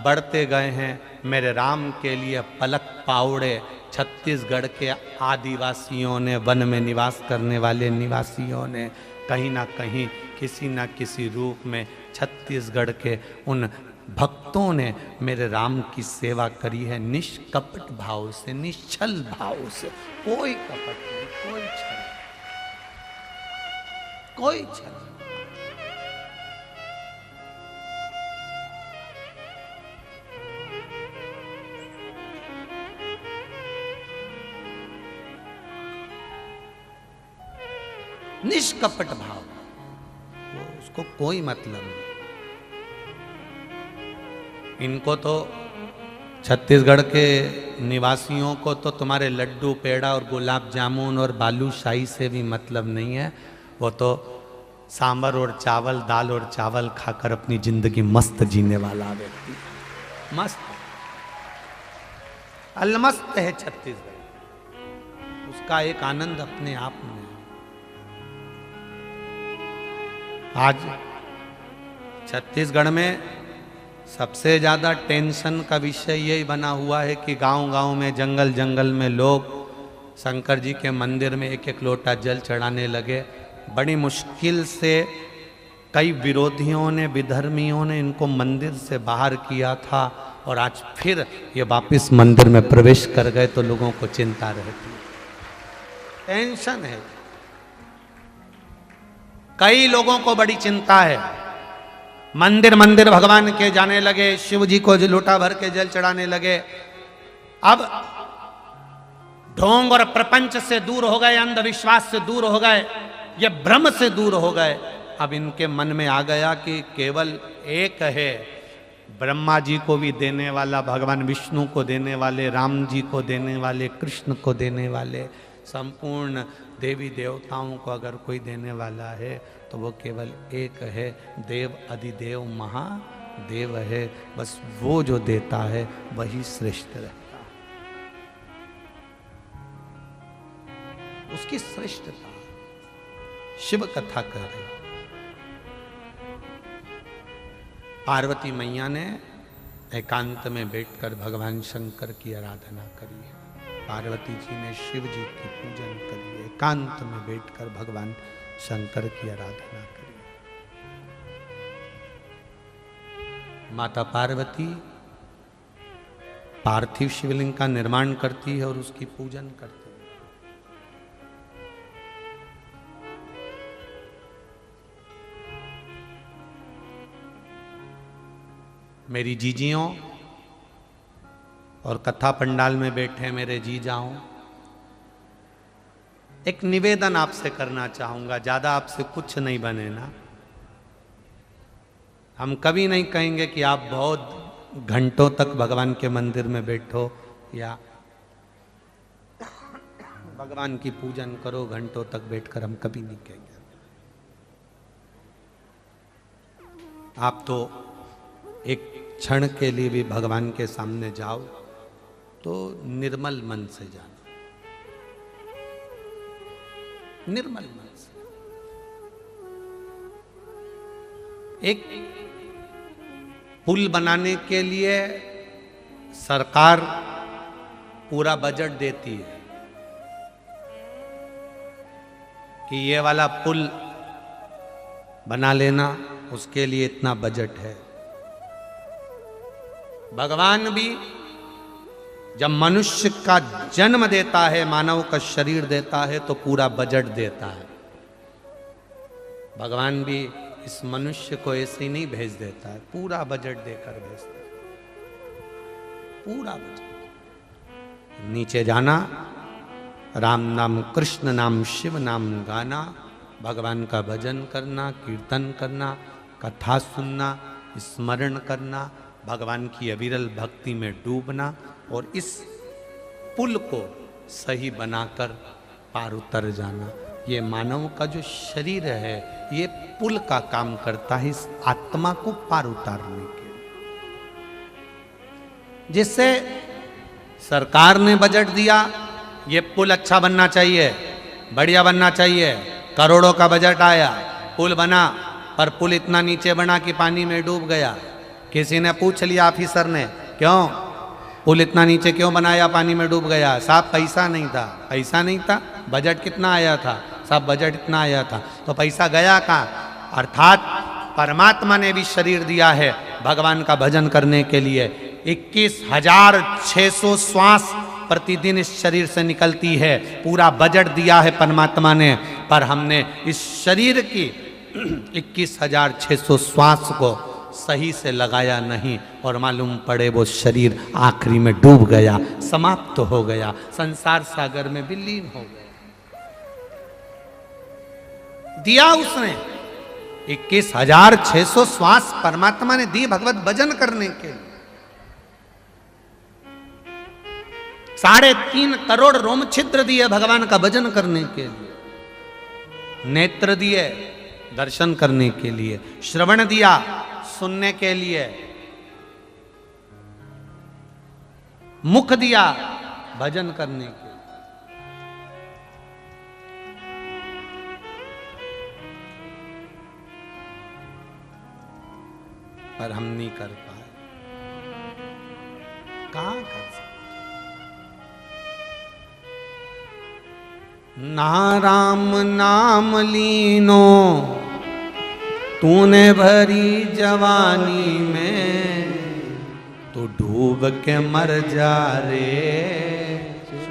बढ़ते गए हैं। मेरे राम के लिए पलक पाउड़े छत्तीसगढ़ के आदिवासियों ने, वन में निवास करने वाले निवासियों ने कहीं ना कहीं, किसी ना किसी रूप में छत्तीसगढ़ के उन भक्तों ने मेरे राम की सेवा करी है, निष्कपट भाव से, निश्चल भाव से। कोई कपट नहीं, कोई छल, कोई छल। निष्कपट भाव, उसको कोई मतलब नहीं। इनको तो, छत्तीसगढ़ के निवासियों को तो तुम्हारे लड्डू, पेड़ा और गुलाब जामुन और बालूशाही से भी मतलब नहीं है। वो तो सांबर और चावल, दाल और चावल खाकर अपनी जिंदगी मस्त जीने वाला व्यक्ति, मस्त अलमस्त है छत्तीसगढ़। उसका एक आनंद अपने आप में। आज छत्तीसगढ़ में सबसे ज़्यादा टेंशन का विषय यही बना हुआ है कि गांव-गांव में, जंगल जंगल में लोग शंकर जी के मंदिर में एक एक लोटा जल चढ़ाने लगे। बड़ी मुश्किल से कई विरोधियों ने, विधर्मियों ने इनको मंदिर से बाहर किया था, और आज फिर ये वापस मंदिर में प्रवेश कर गए तो लोगों को चिंता रहती है, टेंशन है। कई लोगों को बड़ी चिंता है। मंदिर मंदिर भगवान के जाने लगे, शिव जी को लोटा भर के जल चढ़ाने लगे। अब ढोंग और प्रपंच से दूर हो गए, अंधविश्वास से दूर हो गए, ये भ्रम से दूर हो गए। अब इनके मन में आ गया कि केवल एक है, ब्रह्मा जी को भी देने वाला, भगवान विष्णु को देने वाले, राम जी को देने वाले, कृष्ण को देने वाले, संपूर्ण देवी देवताओं को अगर कोई देने वाला है तो वो केवल एक है, देव अधिदेव महादेव है। बस वो जो देता है वही श्रेष्ठ रहता है, उसकी श्रेष्ठता। शिव कथा कर रहे, पार्वती मैया ने एकांत में बैठकर भगवान शंकर की आराधना करी है। पार्वती जी ने शिव जी की पूजन करी, एकांत में बैठकर भगवान शंकर की आराधना करी। माता पार्वती पार्थिव शिवलिंग का निर्माण करती है और उसकी पूजन करती है। मेरी जीजियों और कथा पंडाल में बैठे मेरे जीजाओं, एक निवेदन आपसे करना चाहूंगा। ज्यादा आपसे कुछ नहीं बनेना। हम कभी नहीं कहेंगे कि आप बहुत घंटों तक भगवान के मंदिर में बैठो या भगवान की पूजन करो घंटों तक बैठकर, हम कभी नहीं कहेंगे। आप तो एक क्षण के लिए भी भगवान के सामने जाओ तो निर्मल मन से जाना, निर्मल मन से। एक पुल बनाने के लिए सरकार पूरा बजट देती है कि ये वाला पुल बना लेना, उसके लिए इतना बजट है। भगवान भी जब मनुष्य का जन्म देता है, मानव का शरीर देता है, तो पूरा बजट देता है। भगवान भी इस मनुष्य को ऐसे ही नहीं भेज देता है, पूरा बजट देकर भेजता है, पूरा बजट। नीचे जाना, राम नाम, कृष्ण नाम, शिव नाम गाना, भगवान का भजन करना, कीर्तन करना, कथा सुनना, स्मरण करना, भगवान की अविरल भक्ति में डूबना और इस पुल को सही बनाकर पार उतर जाना। ये मानव का जो शरीर है ये पुल का काम करता है इस आत्मा को पार उतारने के लिए। जिससे सरकार ने बजट दिया, ये पुल अच्छा बनना चाहिए, बढ़िया बनना चाहिए, करोड़ों का बजट आया, पुल बना, पर पुल इतना नीचे बना कि पानी में डूब गया। किसी ने पूछ लिया ऑफिसर ने, क्यों पुल इतना नीचे क्यों बनाया, पानी में डूब गया? साहब पैसा नहीं था। पैसा नहीं था? बजट कितना आया था? साहब बजट इतना आया था। तो पैसा गया कहाँ? अर्थात परमात्मा ने भी शरीर दिया है भगवान का भजन करने के लिए। 21,600 श्वास प्रतिदिन इस शरीर से निकलती है, पूरा बजट दिया है परमात्मा ने, पर हमने इस शरीर की 21,600 श्वास को सही से लगाया नहीं और मालूम पड़े वो शरीर आखिरी में डूब गया, समाप्त हो गया, संसार सागर में विलीन हो गया। दिया उसने 21,600 श्वास परमात्मा ने दी भगवत भजन करने के लिए। 3.5 करोड़ रोम छिद्र दिए भगवान का भजन करने के लिए, नेत्र दिए दर्शन करने के लिए, श्रवण दिया सुनने के लिए, मुख दिया भजन करने के लिए। पर हम नहीं कर पाए। कहां कर सकते? ना राम नाम लीनो तूने भरी जवानी में, तो डूब के मर जा रे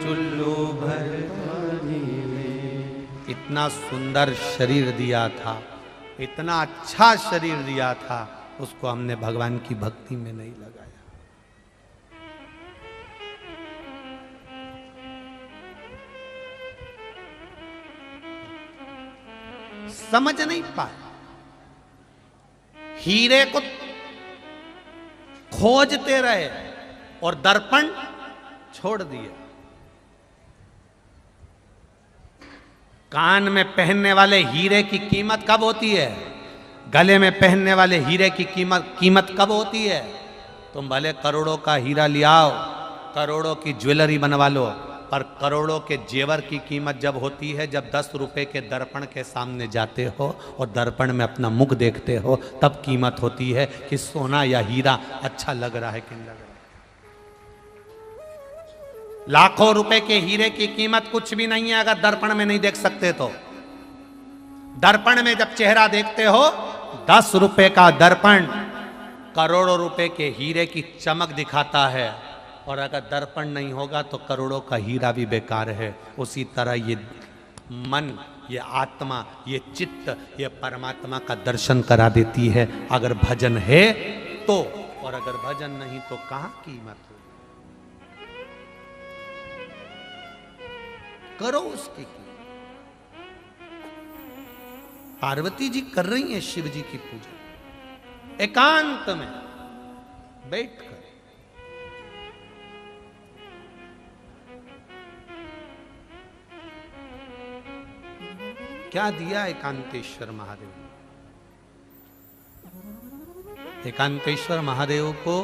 चुल्लू भर पानी में। इतना सुंदर शरीर दिया था, इतना अच्छा शरीर दिया था, उसको हमने भगवान की भक्ति में नहीं लगाया। समझ नहीं पाए। हीरे को खोजते रहे और दर्पण छोड़ दिए। कान में पहनने वाले हीरे की कीमत कब होती है? गले में पहनने वाले हीरे की कीमत कब होती है? तुम भले करोड़ों का हीरा ले आओ, करोड़ों की ज्वेलरी बनवा लो, पर करोड़ों के जेवर की कीमत जब होती है जब 10 रुपए के दर्पण के सामने जाते हो और दर्पण में अपना मुख देखते हो, तब कीमत होती है कि सोना या हीरा अच्छा लग रहा है कि नहीं लग रहा है। लाखों रुपए के हीरे की कीमत कुछ भी नहीं है अगर दर्पण में नहीं देख सकते तो। दर्पण में जब चेहरा देखते हो, 10 रुपए का दर्पण करोड़ों रुपए के हीरे की चमक दिखाता है, और अगर दर्पण नहीं होगा तो करोड़ों का हीरा भी बेकार है। उसी तरह ये मन, ये आत्मा, ये चित्त, ये परमात्मा का दर्शन करा देती है अगर भजन है तो, और अगर भजन नहीं तो कहां कीमत हो। करो उसकी कीमत। पार्वती जी कर रही हैं शिव जी की पूजा एकांत में बैठकर। क्या दिया एकांतेश्वर महादेव ने? एकांतेश्वर महादेव को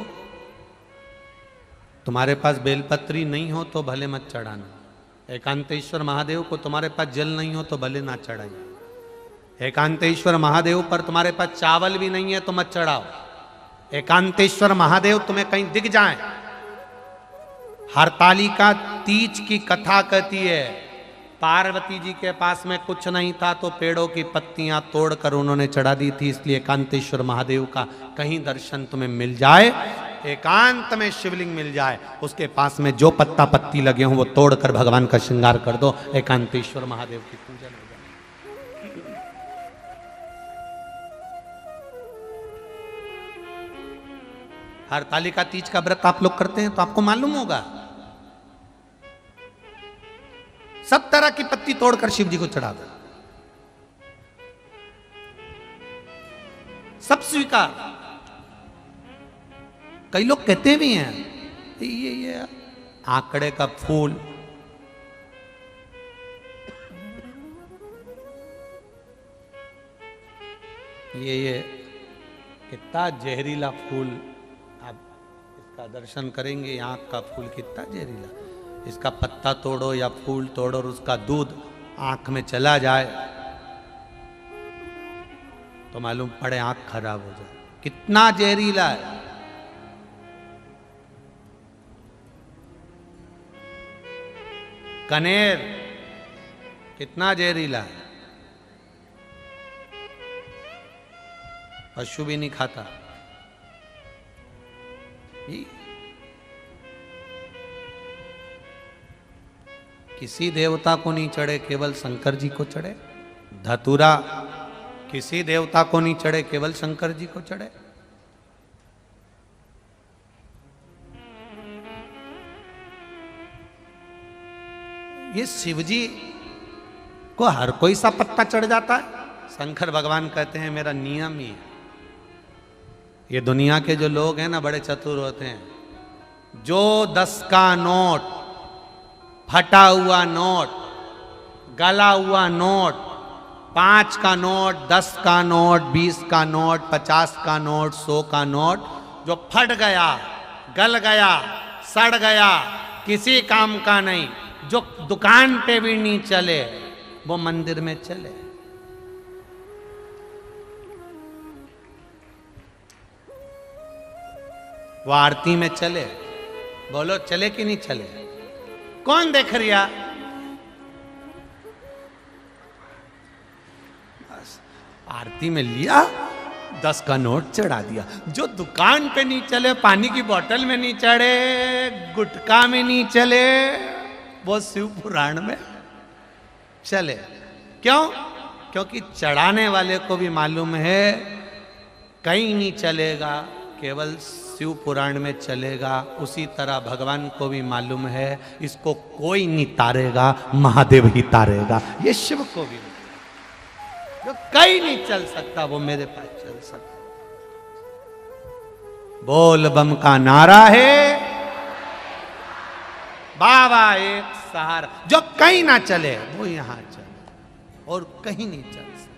तुम्हारे पास बेलपत्री नहीं हो तो भले मत चढ़ाना। एकांतेश्वर महादेव को तुम्हारे पास जल नहीं हो तो भले ना चढ़ाइए। एकांतेश्वर महादेव पर तुम्हारे पास चावल भी नहीं है तो मत चढ़ाओ। एकांतेश्वर महादेव तुम्हें कहीं दिख जाए। हरतालिका तीज की कथा कहती है, पार्वती जी के पास में कुछ नहीं था तो पेड़ों की पत्तियां तोड़कर उन्होंने चढ़ा दी थी। इसलिए एकांतेश्वर महादेव का कहीं दर्शन तुम्हें मिल जाए, एकांत में शिवलिंग मिल जाए, उसके पास में जो पत्ता पत्ती लगे हों वो तोड़कर भगवान का श्रृंगार कर दो, एकांतेश्वर महादेव की पूजन हो जाए। हरतालिका तीज का व्रत आप लोग करते हैं तो आपको मालूम होगा, सब तरह की पत्ती तोड़कर शिव जी को चढ़ा दो, सब स्वीकार। कई लोग कहते भी हैं ये आंकड़े का फूल, ये कितना जहरीला फूल, आप इसका दर्शन करेंगे, आंख का फूल कितना जहरीला, इसका पत्ता तोड़ो या फूल तोड़ो और उसका दूध आंख में चला जाए तो मालूम पड़े आंख खराब हो जाए, कितना जहरीला है। कनेर कितना जहरीला है, पशु भी नहीं खाता। किसी देवता को नहीं चढ़े, केवल शंकर जी को चढ़े। धतूरा किसी देवता को नहीं चढ़े, केवल शंकर जी को चढ़े। ये शिव जी को हर कोई सा पत्ता चढ़ जाता है। शंकर भगवान कहते हैं मेरा नियम ही है। ये दुनिया के जो लोग हैं ना बड़े चतुर होते हैं, जो 10 का नोट, फटा हुआ नोट, गला हुआ नोट, 5 का नोट, 10 का नोट, 20 का नोट, 50 का नोट, 100 का नोट जो फट गया, गल गया, सड़ गया, किसी काम का नहीं, जो दुकान पे भी नहीं चले, वो मंदिर में चले। वो आरती में चले। बोलो चले कि नहीं चले? कौन देख रिया? बस आरती में लिया, 10 का नोट चढ़ा दिया। जो दुकान पे नहीं चले, पानी की बोतल में नहीं चढ़े, गुटखा में नहीं चले, वो शिव पुराण में चले। क्यों? क्योंकि चढ़ाने वाले को भी मालूम है कहीं नहीं चलेगा, केवल शिव पुराण में चलेगा। उसी तरह भगवान को भी मालूम है इसको कोई नहीं तारेगा, महादेव ही तारेगा। ये शिव को भी जो कहीं नहीं चल सकता वो मेरे पास चल सकता। बोल बम का नारा है, बाबा एक सहारा। जो कहीं ना चले वो यहां चले और कहीं नहीं चल सकता।